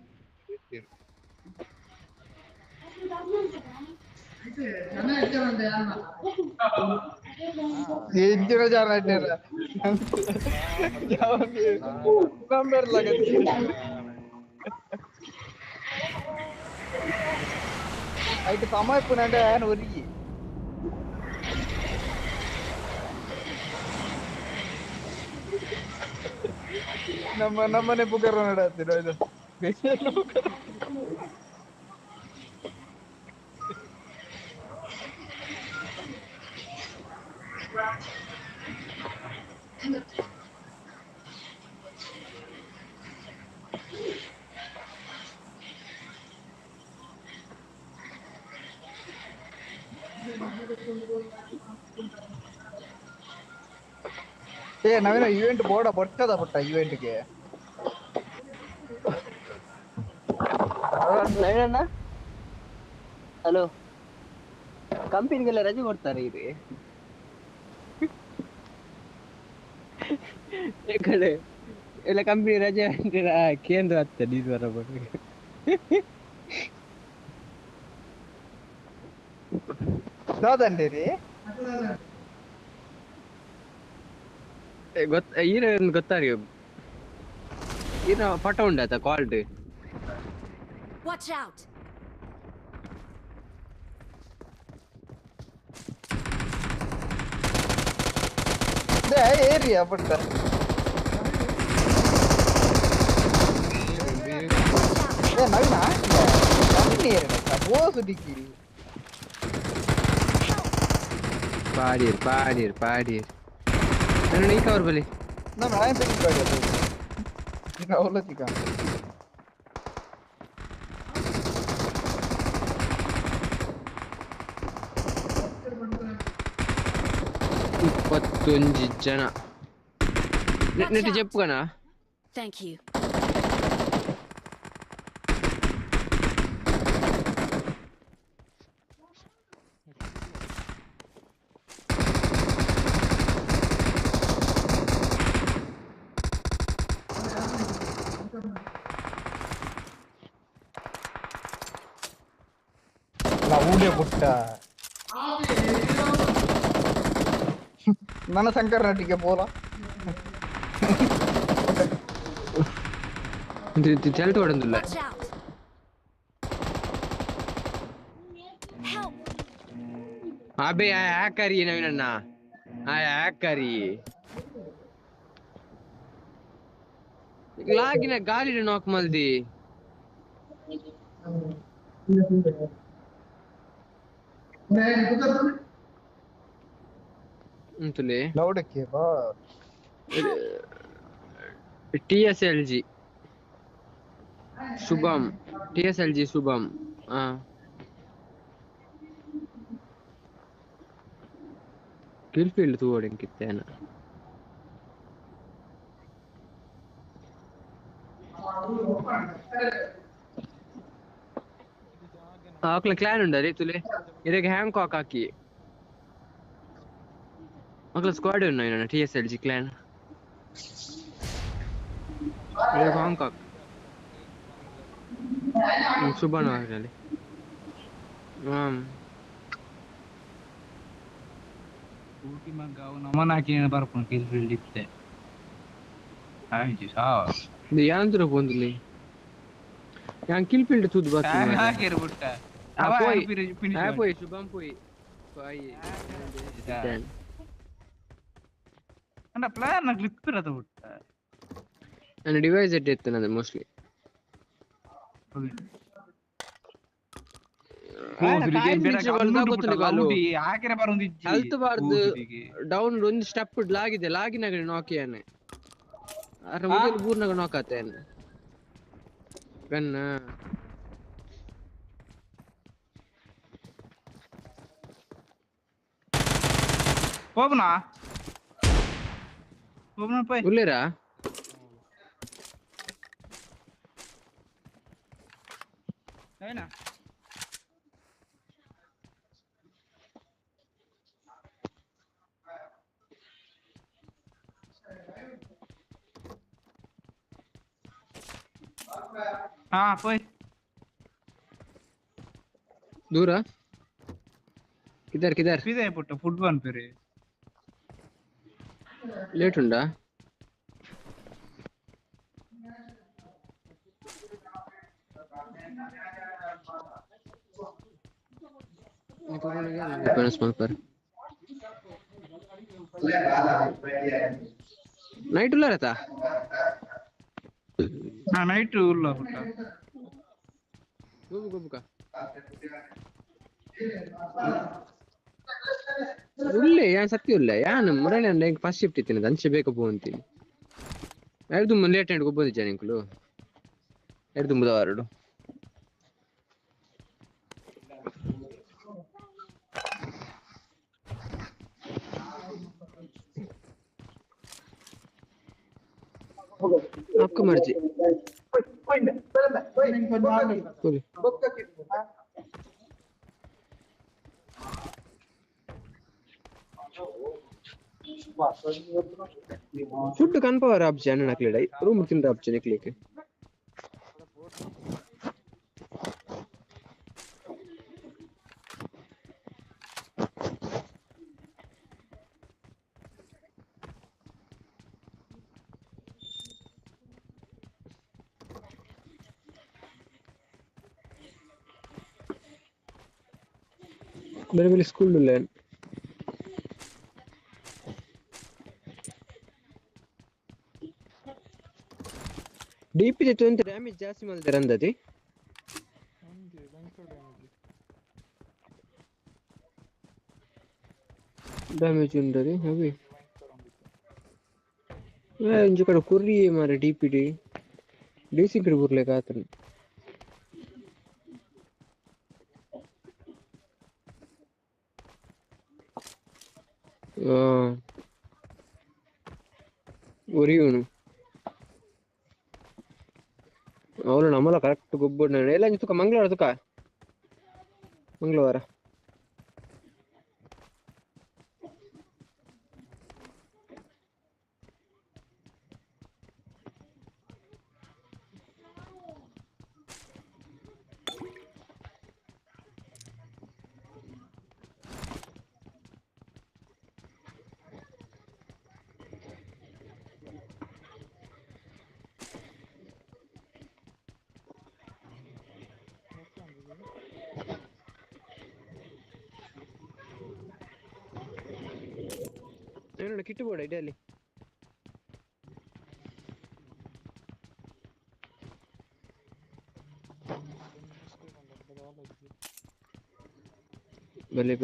ಹೆಚ್ಚಿನ ಜನ ಇದ್ದಾರ ನಂಬರ್ ಲಗತ್ತೆ ಆಯ್ತು ಸಮಯ ಪುನಂಡ ಏನು ಒರಿಗಿ ನಮ್ಮನೆ ಪುಗರ ನಡತ್ತೀರ ಇದು ಏ ನಾವೇನೋ ಇವೆಂಟ್ ಬೋರ್ಡ ಬರ್ತದ ಪುಟ್ಟ ಇವೆಂಟ್ಗೆ ನವೀನಣ್ಣ ಹಲೋ ಕಂಪನಿಗೆಲ್ಲ ರಜೆ ಕೊಡ್ತಾರೆ ಇದು ಈ ಕಡೆ ಎಲ್ಲ ಕಂಪನಿ ರಜೆ ಅಂತೀರಾ ಕೇಂದ್ರ ಆಗ್ತದೆ ಇದು ಬರೋಬ್ಬರಿ ಯಾವ್ದಂಡೇರಿ ಈರ ಗೊತ್ತಾರಿ ಈರ ಪಟ ಉಂಡಾತ ಕ್ವಾಲಿಟಿ Watch out! ಏರಿಯಾ ಪುಟ್ಟ ಏ ನವೀನ ಕಂಪನಿ ಏರಿಯಾ ಬೋಸು ಡಿಕ್ಕಿ ಪಾಡೀರ್ ನನ್ನ ಈ ಕವರ್ ಬಲಿ ನಾನು ಆಯಂ ತೆಗಿಬೇಕು ಈಗ ಅವಲ್ಲ ಚಿಕ್ಕ ಇಪ್ಪತ್ತೊಂದು ಜನ ನೆಟ್ చెప్పుకనా Thank you. ಊಡೆ ಪುಟ್ಟ ನನ್ನ ಶಂಕರ್ ನಟಿಗೆ ಪೋಲ ತೆಲ್ತು ಹೊಡೆದಿಲ್ಲ. Watch out! Help! ಅಬೇ ಹ್ಯಾಕರಿ ನವೀನಣ್ಣ, ಹ್ಯಾಕರಿ ಲಾಗಿನ ಗಾಲಿನ ನಾಕ್ ಮಲ್ದಿ ಅಂತಲೇ ಲೌಡಕ್ಕೆ ಬಾ TSLG ಶುಭಂ, TSLG ಶುಭಂ. ಕಿಲ್ ಫೀಲ್ಡ್ ತೂವಡೆಂಕಿತ್ತೇನ ಆಕ್ಲ ಕ್ಲಾನ್ ಉಂಡ ರೀತುಲೆ ಇದಕ್ಕೆ ಹ್ಯಾಂಕಾಕ್ ಹಾಕಿ ಆಕ್ಲ ಸ್ಕ್ವಾಡ್ ಉನ್ನ ನನ್ನ TSLG ಕ್ಲಾನ್ ಹ್ಯಾಂಕಾಕ್ ಶುಭನ ಆಗಲಿ. ಊಟಿ ಮಗ್ಗ ಅವು ನಮನಾಕಿ ಬರ್ಕೊಂಡು ಕಿಲ್ ಫೀಲ್ಡ್ ಇತ್ತೆ ಆಯ್ತು ಸಾವ ಇದು ಯಾಂತ್ರ ಬಂದಿಲ್ಲ ಯಾನ್ ಕಿಲ್ ಫೀಲ್ಡ್ ತೂದು ಬರ್ತೀನಿ ಹಾಕಿರ ಬಿಟ್ಟ ಪೋಯ್ ಶುಭಂ ಪೋಯ್ ಅಂಡ ಪ್ಲಾನ್ ನ ಕ್ಲಿಕ್ ಇರತ್ತ ಬಿಟ್ಟ ನನ್ನ ಡಿವೈಸ್ ಎಟ್ ಇತ್ತು ನಂದು ಮೋಸ್ಟ್ಲಿ ಹೆಲ್ತ್ ಬಾರ್ದು ಡೌನ್ ಒಂದು ಸ್ಟೆಪ್ ಲಾಗಿದೆ ಲಾಗಿನಾಗ ನಾಕಿಯಾನೆ ಅರ ಮೊದಲು ಬೂರ್ನಾಗ ನಾಕಾತೇನೆ ಗನ್ ಹೋಗ್ನಾ ಪೈ ಉಲ್ಲೇರಾ ಏನಾ हाँ पोई दूर किधर किधर पीछे पुट्टा फुटबॉल पे रे लेट उंडा पर नाइट उल्ला रहता हाँ नाइट उल्ला पुट्टा गोबू गोबू का ಉಳ್ಳೆ ಯಾನ್ ಸತ್ಯ ಉಳ್ಳೆ ಯಾನ್ ಮುರಳಿ ಅಂದ ಫಸ್ಟ್ ಶಿಫ್ಟ್ ಇತ್ತಿನ ಅಂಚೆ ಬೇಕು ಅಂತೀನಿ ಎರಡು ಲೇಟ್ ನೈಟ್ ಒಬ್ಬಂದಿದ್ದೆ ನಿಂಕಲು ಎರಡು ಬುಧವಾರಡು आपका मर्जी ಫುಡ್ ಕನ್ಪವರ್ ಆಪ್ಷನ್ ನಕ್ಲಿಡೈ ರೂಮ್ ತಿಂದ ಆಪ್ಷನ್ ನಿಕ್ಲಿಕ್ಕೆ मेरे मेरे स्कूल में लैन डीपी जे तो ಡ್ಯಾಮೇಜ್ ಜಾಸ್ತಿ ಮಾಡಿದ್ರೆ ಅಂದದಿ ಡ್ಯಾಮೇಜ್ ಉಂಟದಿ ಅವಿ ಇಂಜು ಕಡೆ ಕುರ್ರಿ ಮಾರೆ ಡಿಪಿಡಿ ಡಿಸಿ ಕಡೆ ಬರಲಿಕ್ಕೆ ಆತನ ಒರಿಯೋನು ಅವನು ನಮ್ಮಲ್ಲ ಕರೆಕ್ಟ್ ಗೊಬ್ಬರ ಎಲ್ಲ ತುಕ ಮಂಗಳವಾರ ತುಕ ಮಂಗಳವಾರ ಏನೋ ಕಿಟ್ಟು ಬೋರ್ಡ್ ಇದೆ ಅಲ್ಲಿ. ಬಲೆ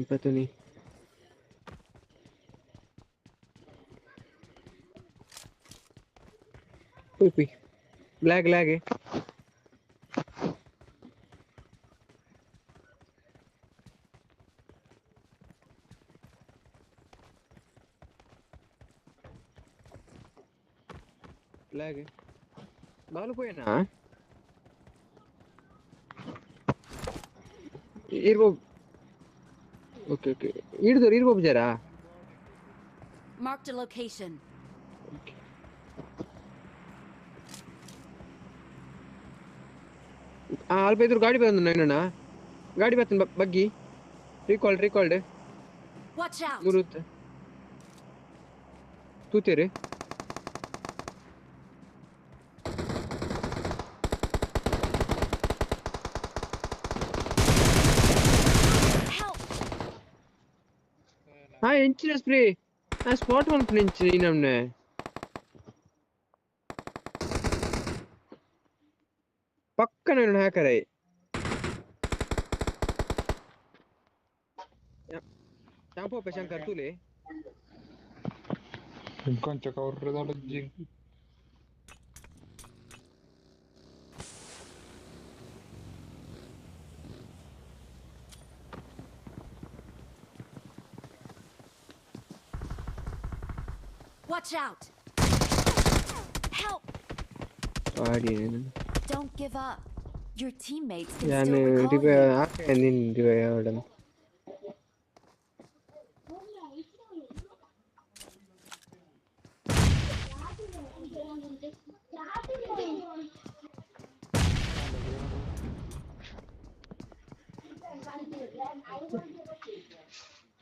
ಪತನಿ ಪುಯ್ ಲಾಗ್ బాలు పోయినా ಇರ್ಬೋದು. ಓಕೆ ಇರ್ಬೋದು ಜರಾ. Marked a location. ಅಲ್ಪ ಇದ್ರು ಗಾಡಿ ಬಂದು ಏನಣ್ಣ ಗಾಡಿ ಬರ್ತೇನೆ ಬಗ್ಗಿ ರೀಕಾಲ್ಡ್ Watch out. ಮುರುತ್ ತೂತೇರಿ Help. ಎಂಚಿನ ಸ್ಪ್ರೇ ಸ್ಪಾಟ್ ಮಾಡ್ತೀನಿ ಎಂಚಿ ನಮ್ನೆ ಪಕ್ಕನ ಹಾಕರೈ ಚಾಂಪೋ ಶಂಕರ್ ತೂಲೆ ಕೊಂಚ ಕವರ್ರದಾಳ ಜಿಂಗ್ Watch out. Help. Don't give up. Your teammates can ഞാൻ still recall ರಿവೇ you. ಹಾಕಿ ನಿನ್ನ ರಿವೇ ಅವಳನ್ನು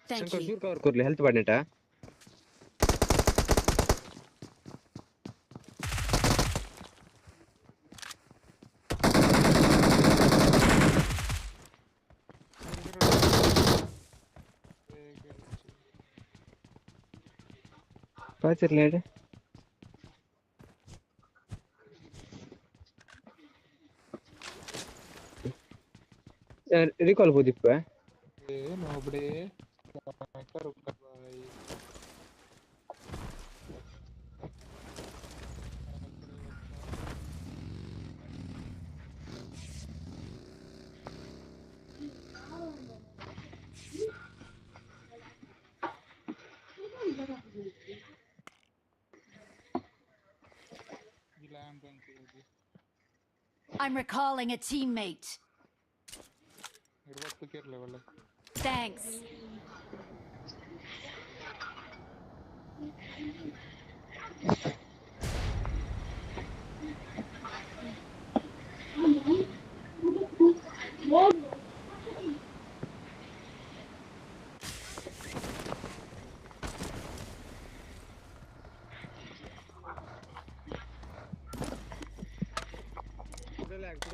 Thank ಶಂಕರ್ you. ದೂರ ಕವರ್ ಕೊರ್ಲಿ ಹೆಲ್ತ್ ಬಾಡ್ನೆಟಾ ಪಾಚಿರ್ಲೇಡ್ ರಿಕಾಲ್ ಬೋದಿಪ್ಪ ನೋಬಡೆ I'm recalling a teammate. Thanks.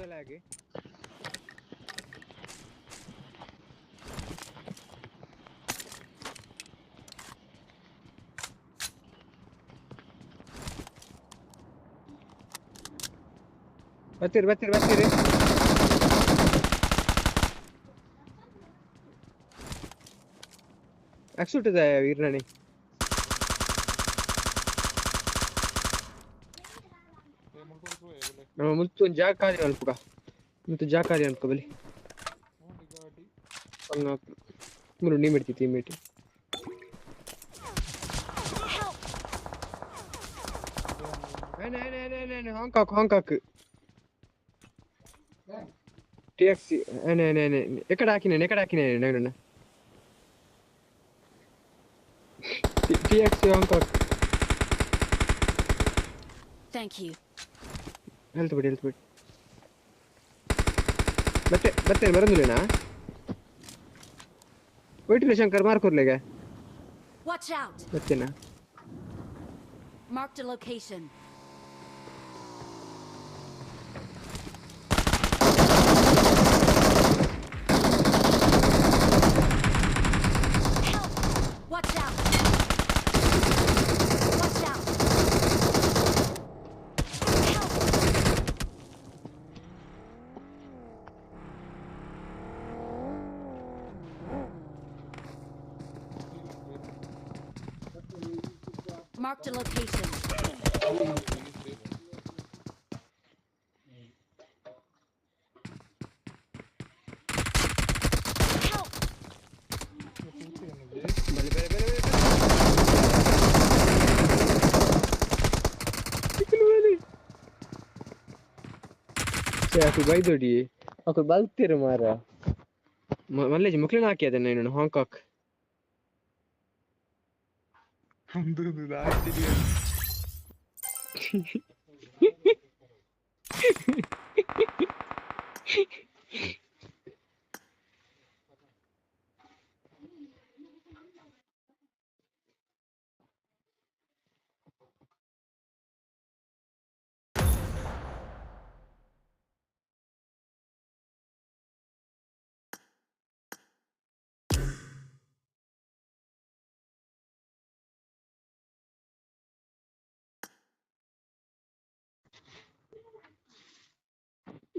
lag. ಬರ್ತೀರಿ ಅಕ್ಸುಟ್ಟಿದೆ ವೀರ್ನಣಿ ನಮ್ಮ ಮುತ್ತು ಒಂದು ಜಾಗ ಖಾಲಿ ಅನ್ಪುಗ ಮುತ್ತು ಜಾಗ ಖಾಲಿ ಅನ್ಕೊ ಬಲಿ ಮೂರು ಟೀಮೇಟಿ ಹಾಂಕಾಕ್ ಟಿಎಕ್ಸಿ ఎక్కడ ఆకినాను ಟಿಎಕ್ಸಿ ಹಾಂಕಾಕ್ Thank you. ಹೆಲ್ತ್ ಬಿಡಿ ಬರ್ತೇನೆ ಬರಂದಿಲ್ಲೇನಾ ಒಯ್ಟಿಲ್ಲ Shankar ಮಾರ್ಕೊರ್ಲೆಗೆ Watch out. ಬರ್ತೇನಾ Marked a location. Help. Marked a location. Help! ಬಲೆ ಬಲೆ ಬಲೆ ಬಲೆ aku ಬೈದೊಡಿ aku ಬಲ್ತಿರು ಮಾರ ಮಲ್ಲೇಜ್ ಮುಕ್ಲಿನ ಹಾಕಿ ಅದನ್ನ ಇನ್ನೊಂದು ಹಾಂಕಾಕ್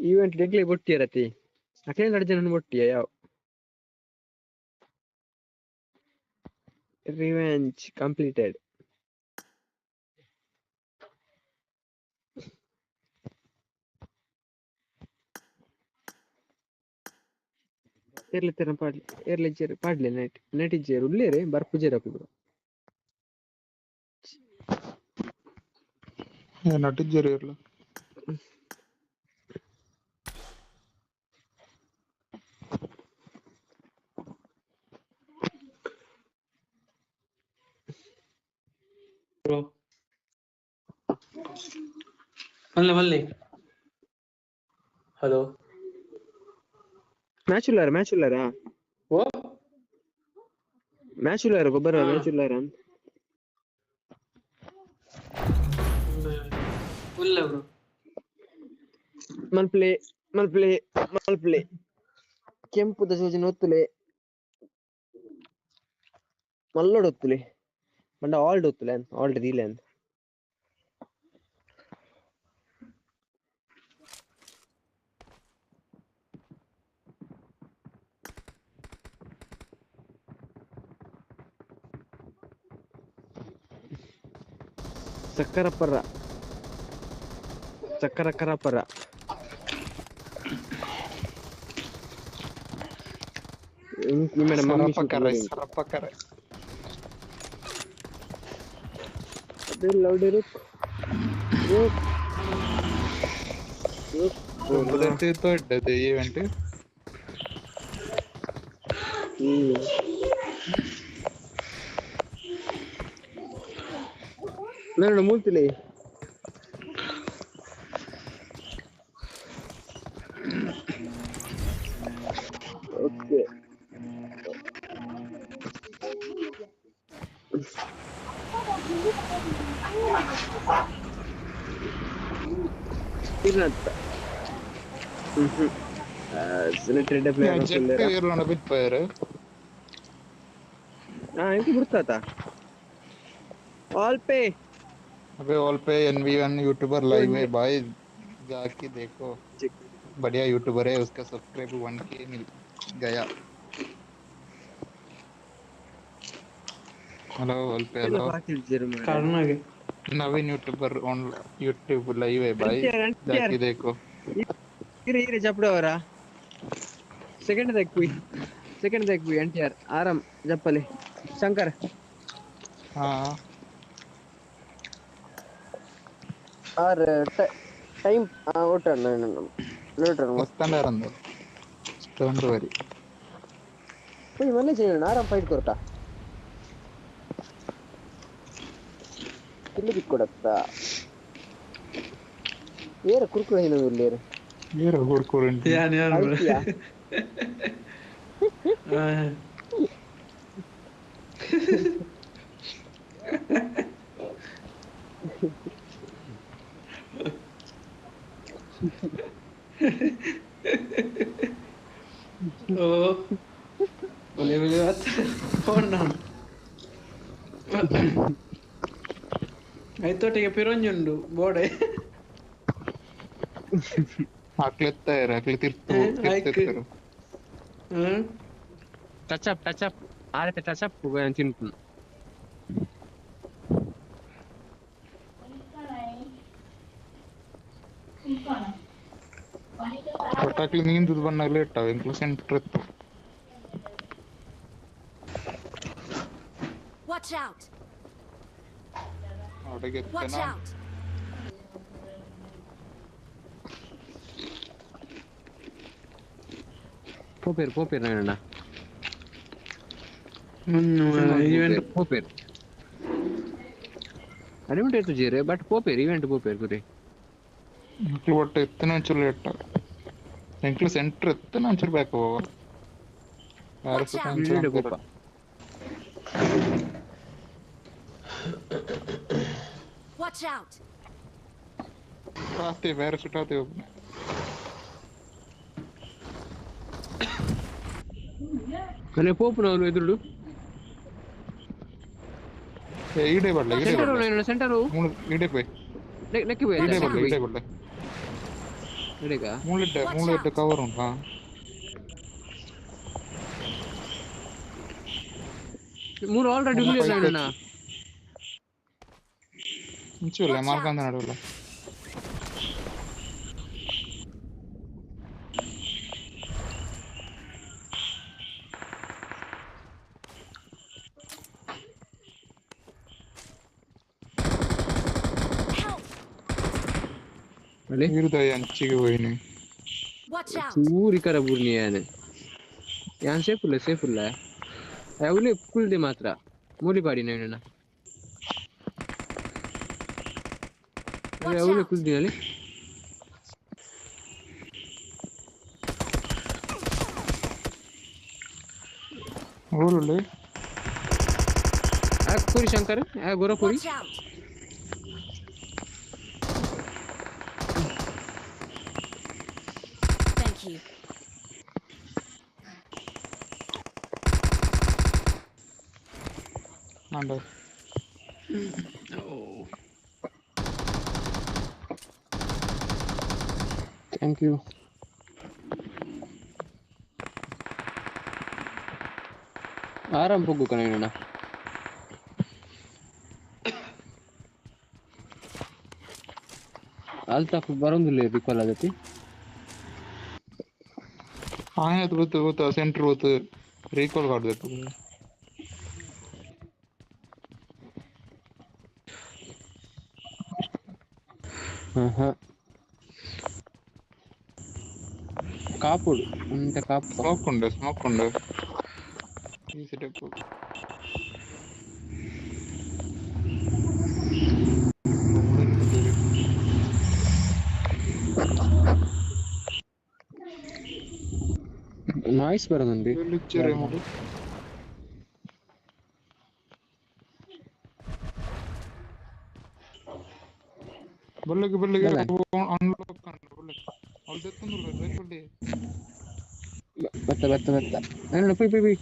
ಈವೆಂಟ್ ಡೆಗ್ಲಿ ಬೊಟ್ಟಿಯರತಿ ಅಕೇನ್ ಅರ್ಜನ ಬೊಟ್ಟಿಯ ಯಾವ ರಿವೆಂಜ್ ಕಂಪ್ಲೀಟೆಡ್ ಇರ್ಲಿತ್ತರ ಪಾಡ್ಲಿ ಇರ್ಲಿಜ್ಜೇರು ಪಾಡ್ಲಿ ನೈಟ್ ಇಜ್ಜೇರು ಉಳ್ಳೇರೆ ಬರ್ಪುಜೇರು ಹಾಕಿದ್ರು ನಟಿಜ್ಜರು ಇರ್ಲ ಮಲ್ಲೆ ಮಲ್ಲೆ ಹಲೋ ಮ್ಯಾಚ್ ಉಳ್ಳಾರಾ ಓ ಮ್ಯಾಚ್ ಉಳ್ಳಾರ ಗೊಬ್ಬರ ಮ್ಯಾಚ್ ಉಳ್ಳಾರ ಇಲ್ಲ ಬ್ರೋ ಮಲ್ಪ್ಲೆ ಕೆಂಪುದ ಸೂಜಿನ ಒತ್ತುಲೆ ಮಲ್ಲೋಡ್ ಒತ್ತುಲೆ ಬಂಡ ಆಲ್ಡ್ ಒತ್ತುಲೆ ಆಲ್ಡ್ ರೀಲೆ ಅಂತ ಸಕ್ಕರಪರ ಸರಪಕರೆ ದೊಡ್ಡದು ಈವೆಂಟ್ ನಾನು ಮೂಲ್ತಿಲಿ ಓಕೆ ಇರ್ನತ್ತ ಸೆಲೆಕ್ಟೆಡ್ ಪ್ಲೇಯರ್ ಇರ್ಲೋಣ ಬಿಟ್ಪೋಯರು ಎಂತ ಬಿಡ್ತಾತ ऑल पे अबे ऑल पे NV1 यूट्यूबर लाइव है भाई जाके देखो बढ़िया यूट्यूबर है उसका सब्सक्राइब 1K मिल गया हेलो ऑल पे हेलो ಕಾರ್ನಾಗೆ Naveen YouTuber on YouTube live है भाई जाके देखो ಇರೆ ಜಪ್ಪಡವರ ಸೆಕೆಂಡ್ ದೇಕ್ ಪುಯ್ NTR ಆರಾಮ್ ಜಪ್ಪಲಿ ಶಂಕರ್ हाँ और टाइम ओटन लोटर वस्तांडे रंदो डोंट वरी कोई मने చేయను ఆరాం ఫైట్ కొరక ಕಿಲ್ಲಿ ಬಿಟ್ಕೊಡತ್ತ ಏರ ಕುರ್ಕುರೆ ಏನು ಇಲ್ಲೇರು ಏರ ಕುರ್ಕುರೆ ಅಂತ ಯಾರು Oh, boleh lewat phone. Itu tiga piron jundu, boleh. ಹಾಕ್ಲಿತ್ತಿರ್ತಾರೆ ಟಚ್ ಅಪ್ ಆರತೆ ಟಚ್ ಅಪ್ ತಿಂತು ಅಟ್ಯಾಕ್ ನೀಂದು ಬಣ್ಣ ಲೇಟ್ ಅವ ಇಂಕ್ಲು ಸೆಂಟರ್ ಇತ್ತು Watch out! ಅವಳಿಗೆ Watch out! Popper nana. event Popper. I don't want to jere, but Popper event Popper kure. ಇಂಕ್ಲು ಒಟ್ಟು ಎತ್ತನ ಒಂಚೂರು ಲೇಟ್ ಅವ ಇಂಕ್ಲು ಸೆಂಟರ್ ಎತ್ತನ ಒಂಚೂರು ಬ್ಯಾಕ್ ಹೋಗ Lead Popper. Watch out! ಆತೆ ಬೇರೆ ಸುಟ್ಟಾತೆ ಒಬ್ಬನೇ Kane Popper na ಎದುರುಡು. ಈಡೆ ಬರಲ್ಲ Center ಮೂಲ ಈಡೆ ಪೈ ನೆಕ್ಕಿ ಹೋಯ್. ಈಡೆ ಬರಲ್ಲ ಇಡೆಗಾ ಮೂಲ ಕವರ್ ಉಂಟಾ ಮೂರು ಆಲ್ರೆಡಿ ಉಳಿಯಲ್ಲ ಅಣ್ಣ ಇಂಚುಲ್ಲ ಮಾರ್ಕಂದ ನಡುವಲ್ಲ ಅಲ್ಲಿ ಹೃದಯ ಅಂಚಿಗೆ ಹೋಯ್ನಿ Watch out! ಚೂರಿ ಕರ ಬುರ್ನಿ ಯಾನೆ ಯಾನ್ ಸೇಫ್ ಇಲ್ಲ ಅವಲಿ ಕುಲ್ದೆ ಮಾತ್ರ ಮೂಲಿ ಪಾಡಿ ನೈನಣ್ಣ ಅವಲಿ ಕುಲ್ದಿ ಅಲ್ಲಿ ಓಲುlle ಆ ಕುರಿ ಶಂಕರ್ ಆ ಗೋರಪುರಿ Watch out! Thank you. ನಂದ ಥ್ಯಾಂಕ್ ಯು ಆರಾಮ್ ಹೋಗು ಕಣಣ್ಣ ಅಲ್ತಾಫ್ ಬರೋದಿಲ್ಲ ರಿಕಾಲ್ ಆಗತಿ ಆಯ್ತು ಗೊತ್ತು ಸೆಂಟರ್ ಗೊತ್ತು ರೀಕಾಲ್ ಮಾಡ್ಬೇಕು ಕಾಪುಡು ಇಂತ ಕಾಪು ಸ್ಮೋಕ್ ಉಂಡು ಈ ಸೆಟಪ್ ನಾಯ್ಸ್ ಬರೋದಂడి ಬಲ್ಲಗೆ ಅನ್ಲಾಕ್ ಕಂಡು ಬಲ್ಲಗೆ ಅವ್ಳು ತೆತ್ತಂದ್ರು ಬೇಕುಳ್ಳಿ ಬತ್ತ ನಾನು P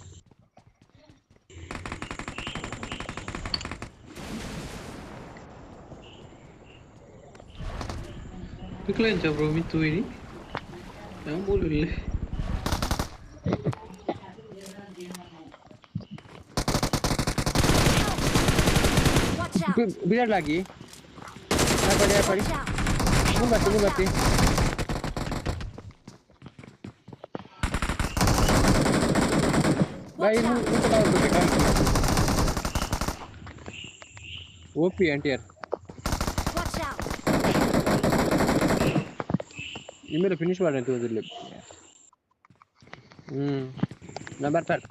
Piccolo bro, mi tu ini. Yang boleh le. Watch out! ಬಿಡಡ್ lagi ಪಡಿ Watch out! ಮುಂಗತ್ತಿ ಬಾಯ್ ಓಪಿ ಆಂಟಿಯರ್ Watch out! ಇಮೇಲೆ ಫಿನಿಶ್ ಮಾಡಿ ಅಂತ ಓದಿಲ್ಲ ನಾ ಬರ್ತಾರೆ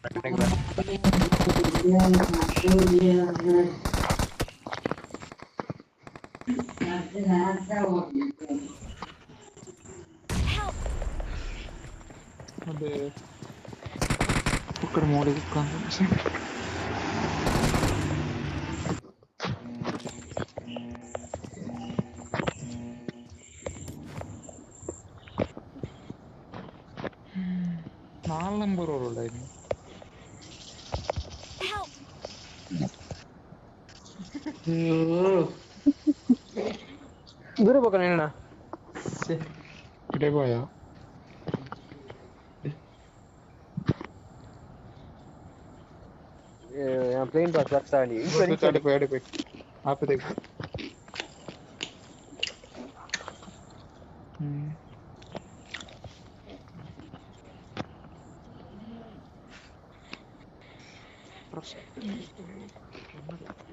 ಅದೇ ಕುಕ್ಕರ್ ಮಾಡಿ ನಾಲ್ ನಂಬರ್ ಅವರುಳ್ಳ Help! ದೂರ ಹೋಗೋಣ ಹೇಳೋಣ ಇಡೇ ಬಾಯ प्लेन पास करता नहीं पे आप देखो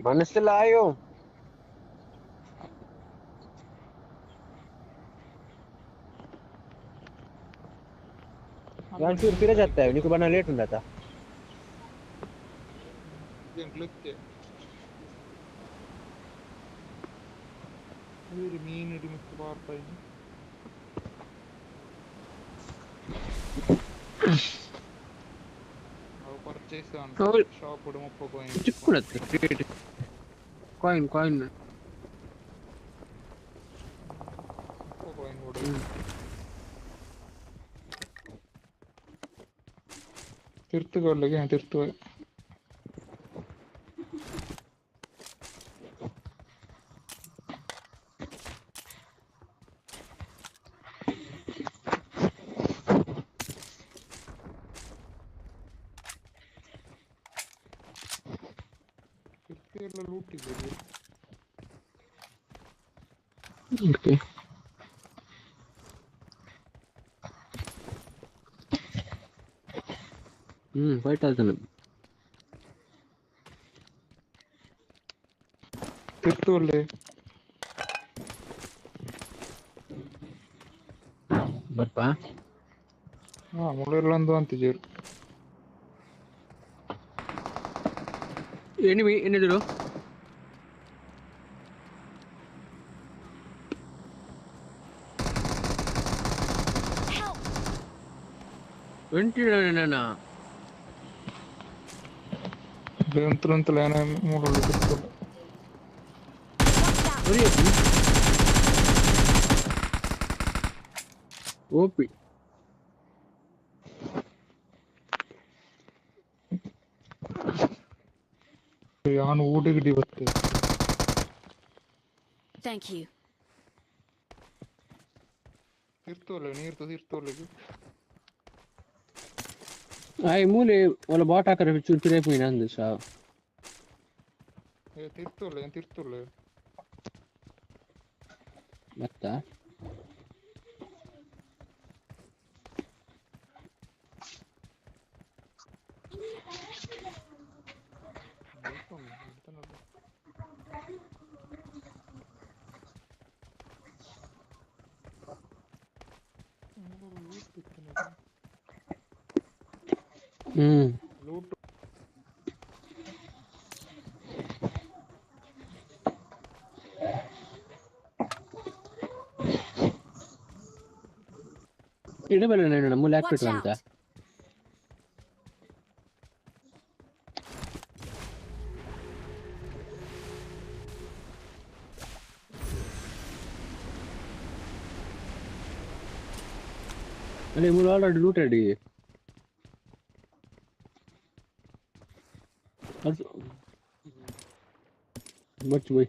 മനസ്സിലായോ? ഞാൻ फिर जाता है उनको बना लेट ਹੁੰਦਾ था ഒരു മീൻ ഒരുമിച്ച് വാർത്തായി പർച്ചേസ് ആണ് ഷോപ്പ് 30 കോയിൻ ಚಿಕ್ಕುಳತ್ತೆ ಕಾಯಿನ್ 30 കോയിൻ ಕೊಡು ತಿರ್ತುಕೊಳ್ಳಗೆ ತಿರ್ತು ಎಲ್ಲ ಲೂಟ್ ಇದೆ ಓಕೆ ಫೈಟ್ ಆಗ್ತಾನೆ ತಿರ್ತುವಲ್ಲೇ ಬರ್ಪಾ ಹಾ ಮುಳ್ಳೆಲ್ಲಂದು ಅಂತಿದ್ದೀರು ಎನಿಮಿ ಏನಿದ್ರು ಎಂಟಿನ ಅಂತಲೇ ಮೂರಲ್ಲಿ ತಿರ್ತಲ್ಲ ಓಪಿ ನಾನು ಊಟಗಿಡಿ ಬರ್ತೇವೆ Thank you. ತಿರ್ತೋಲ್ಲ ನೀರು ತಿರ್ತೋಲ್ಲಿಗೆ ai mule wala bota kare chur pire puina andu sa ತಿರ್ತೋಲ್ಲ matta ಲೂಟ್ ಇಡಬಲ್ಲ ನಾನು ಮೂಲ ಹಾಕ್ಬಿಟ್ರು Watch ಅಂತ out. ಅಲ್ಲೇ ಮೂಲ ಆಲ್ರೆಡಿ ಲೂಟೆಡ್ ಬಚ್ಚು ಬೈ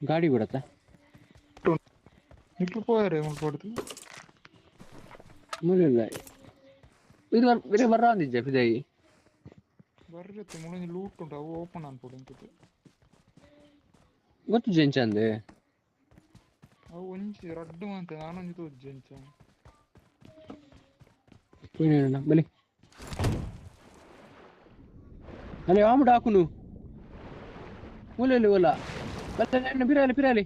ಗಾಡಿ ಬಿಡತ್ತಾ ನಿಕ್ಲು പോയാരേ മുൾപോടുത്ത് ಮೂಲಿಲ್ಲ ಇದು ಬೇರೆ ಬರಾಂದಿದ್ದೆ ಫಿದಾಯಿ ಬರ್ರತ್ತೆ ಮುಳಿಂಜಿ ಲೂಟ್ ಉಂಟು ಅವು ಓಪನ್ ಅನ್ಕೊಡು ಇಂಕುತ್ತೆ ಗೊತ್ತು ಜೆಂಚಂದೆ ಅವು ಒಂಜಿ ರಡ್ಡು ಅಂತ ನಾನೊಂಜಿ ತೋಜ್ ಎಂಚ పోయినా బలి అరే ఆముడు ఆకును మూలేలు వల్ల పిరాలి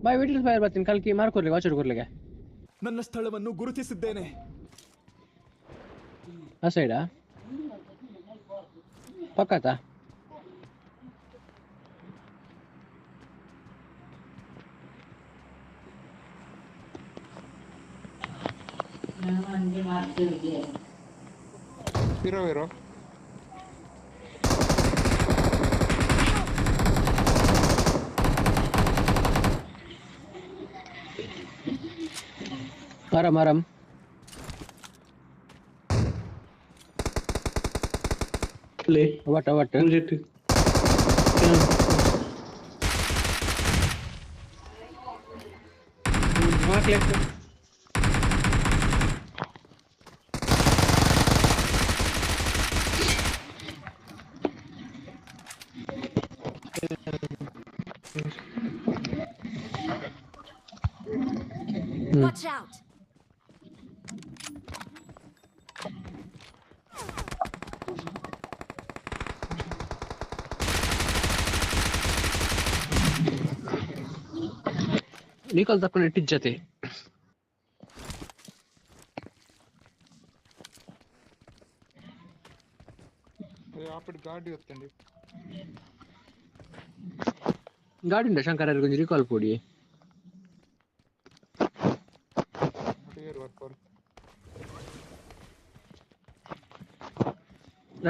ಬಾಯ್ ವಿಟಿಲ್ ಫೈರ್ ಬರ್ತೀನಿ ಕಲ್ಕಿ ಮಾರ್ಕೊರ್ಲಿ ವಾಚರ್ ಕೊರ್ಲಿಗೆ ನನ್ನ ಸ್ಥಳವನ್ನು ಗುರುತಿಸಿದ್ದೇನೆ. ಆ ಸೈಡಾ ಪಕ್ಕತಾ vero maram ले what project Mark left. Watch out! Recall ತಕೊಂಡು ಇಟ್ಟಿದ್ದ ಜೊತೆ. आप गाड़ी होते हैं ಗಾಡಿ ಉಂಟಾ ಶಂಕರ ಗೊಂಚ ರೀಕಾಲ್ ಕೊಡಿ.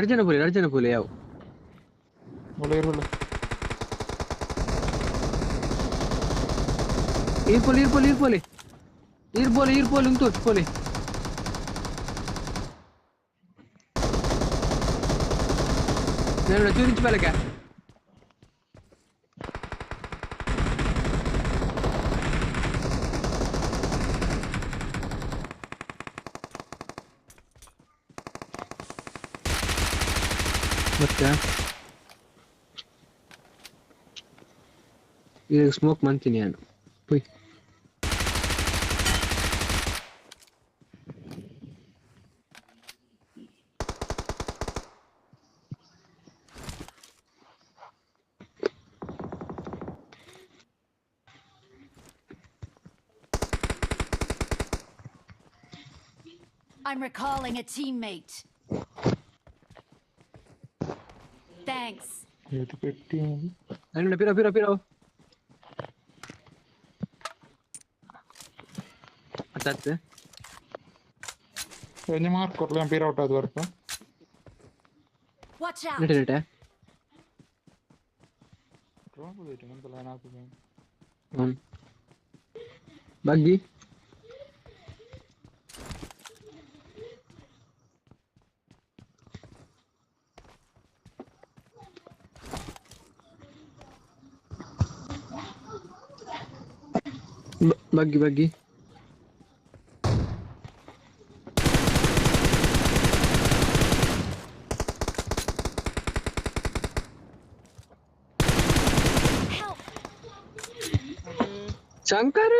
ಅರ್ಜನ ಪೋಲೆ ಯಾವ ಇರ್ಬೋಲೆ ಉಂಟು ಪೋಲೆ నేను చూపించి వెళ్ళక ಮತ್ತೆ ಈಗ ಸ್ಮೋಕ್ ಮಾಡ್ತೀನಿ ನಾನು ಪುಯ್ I'm recalling a teammate. Thanks. ಅಣ್ಣ ಪಿರೋ ಅತ್ತಾತ್ತೆ ഞാൻ മാർക്ക് ഞാൻ പീർ ഔട്ട് ആയത് വരപ്പോ Watch out! ನೆಟ್ಟೆ ಡ್ರಾಪ್ ಹೋಯ್ತು ನಂತ ಲೈನ್ ಹಾಕುದು ಬಗ್ಗಿ ಬಗ್ಗಿ ಶಂಕರ್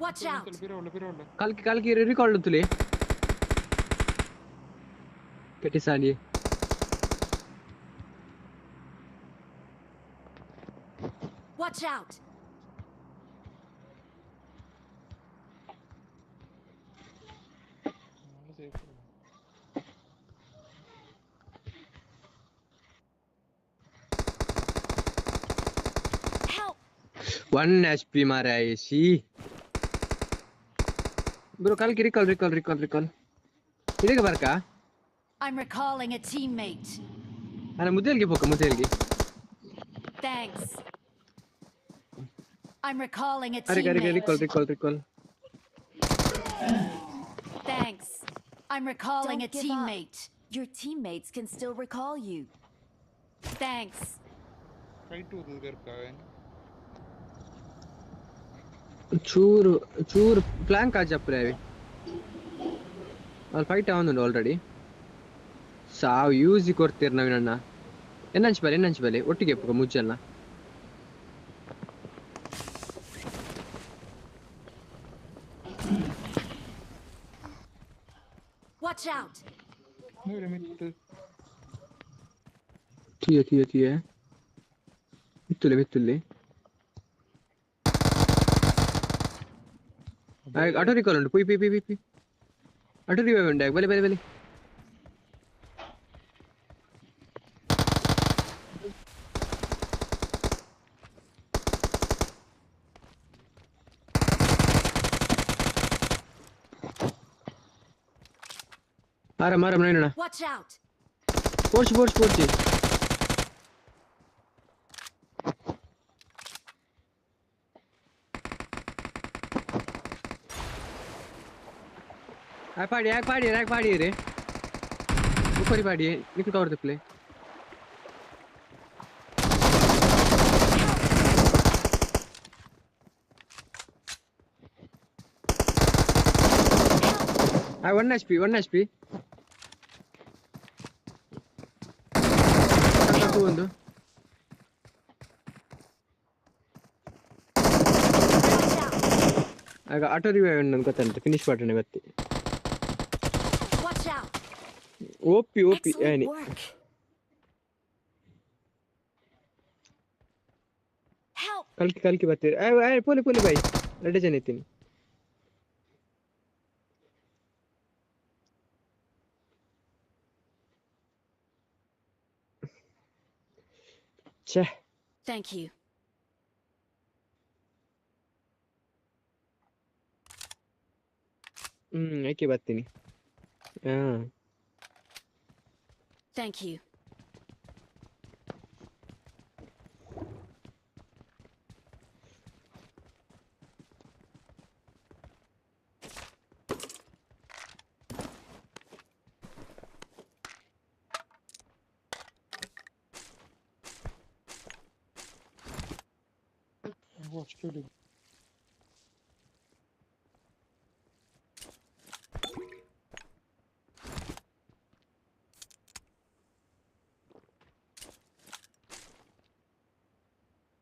Watch out! ಕಲ್ಕಿ record ತುಲಿ ಕೆಟ್ಟಿಸಾಡಿ Watch out! Help! 1 HP मारा है सी ब्रो कल की रिकॉल इधर बार का I'm recalling a teammate. अरे मुदेल की Thanks. I'm recalling a अरे teammate. Recall Thanks. I'm recalling Don't a give up. teammate. Your teammates can still recall you. Thanks. Fight ಹೋದು ಇರ್ಕಾವೆ ಚೂರು ಪ್ಲಾಂಕ್ ಆಜಪ್ಪ ಅವಿ ಅಲ್ಲಿ ಫೈಟ್ ಆವೊಂದುಂಡು ಆಲ್ರೆಡಿ ಸಾವು ಯೂಸಿ ಕೊಡ್ತೀರಿ ನವೀನಣ್ಣ ಎನ್ನಂಚ್ ಬಲೆ ಒಟ್ಟಿಗೆ ಎಪ್ಪುಗ ಮುಜ್ಜಲ್ಲ Watch out! ನೋಡಿ ಮಿತ್ತು ತಿಯ ಮಿತ್ತುಲೆ ಆಟೋ ರಿಕಾಲ್ ಉಂಟು ಪುಯ್ ಆಟೋ ರಿವೈವ್ ಉಂಟು ಬಲೆ ಆರಾಮ್ ನೈನಣ್ಣ Watch out! ಪೋರ್ಚಿ ಯಾಕೆ ಪಾಡಿ ರೀ ಉಪ್ಪರಿ ಪಾಡಿ ನಿಖಿಲ್ ಕವರ್ ತಪ್ಪಲೆ 1 HP, 1 HP. ಒಂದು ಆಗ ಆಟೋ ರಿವೈವ್ ನನ್ಗೆ ಗೊತ್ತಂತ ಫಿನಿಶ್ ಮಾಡ್ತಾನೆ ಇವತ್ತಿ. Watch out. ಓಪಿ Excellent ಏನಿ work. Help. ಕಲ್ಕಿ ಬರ್ತೀರಿ ಪೋಲಿ ಬಾಯಿ 2 ಜನ ಇದ್ದೀನಿ. ಛೇ Thank you. ಯಾಕೆ ಬರ್ತೀನಿ. Thank you.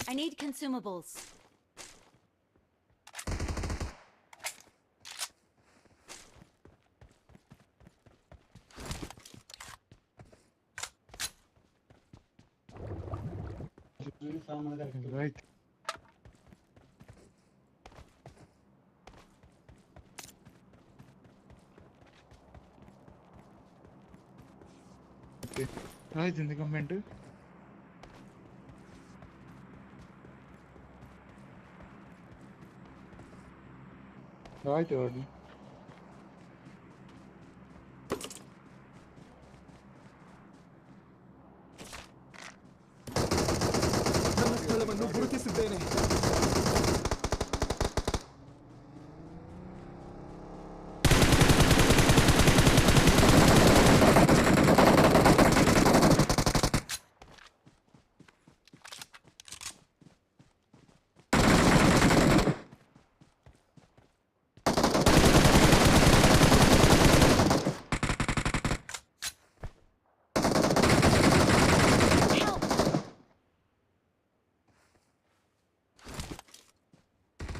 I need consumables. Right. Okay. Right in the comment. Right order. ನನ್ನ ಸ್ಥಳವನ್ನು ಗುರುತಿಸಿದ್ದೇನೆ.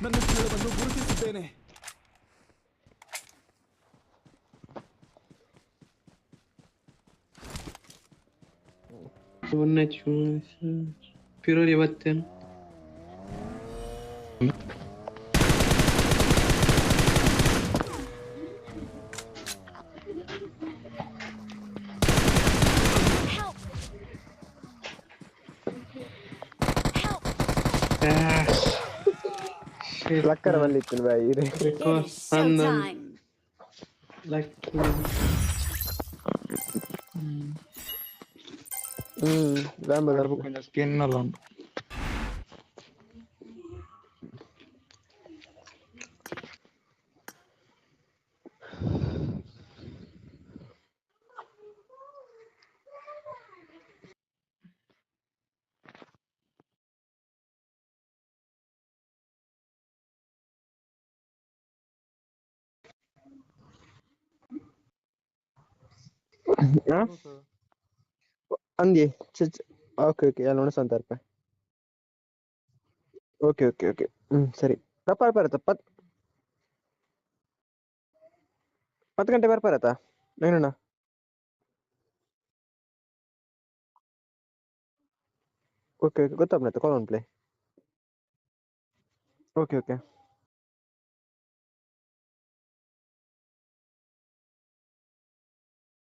ನನ್ನ ಸ್ಥಳವನ್ನು ಗುರುತಿಸಿದ್ದೇನೆ. Piroli batten. Help. Help. Shit. ಲಕ್ಕರ ಬಂದಿತ್ತು ಬಾಯಿ ಇದು. It Because is showtime. like ರಾಂಬ కొంచెం స్కిన్ అలా ఉంది. ಅಂದಿ ಓಕೆ ಎಲ್ಲ ಉಣಸಂತ ರೂಪಾಯಿ. ಓಕೆ ಸರಿ ತಪ್ಪ ಬರತ್ತ 10 ಗಂಟೆ ಬರ್ಪಾರತ್ತ ಏನಣ್ಣ. ಓಕೆ ಗೊತ್ತಾಗ್ನತ್ತೆ ಕಾಲ್ ಆನ್ ಪ್ಲೇ. ಓಕೆ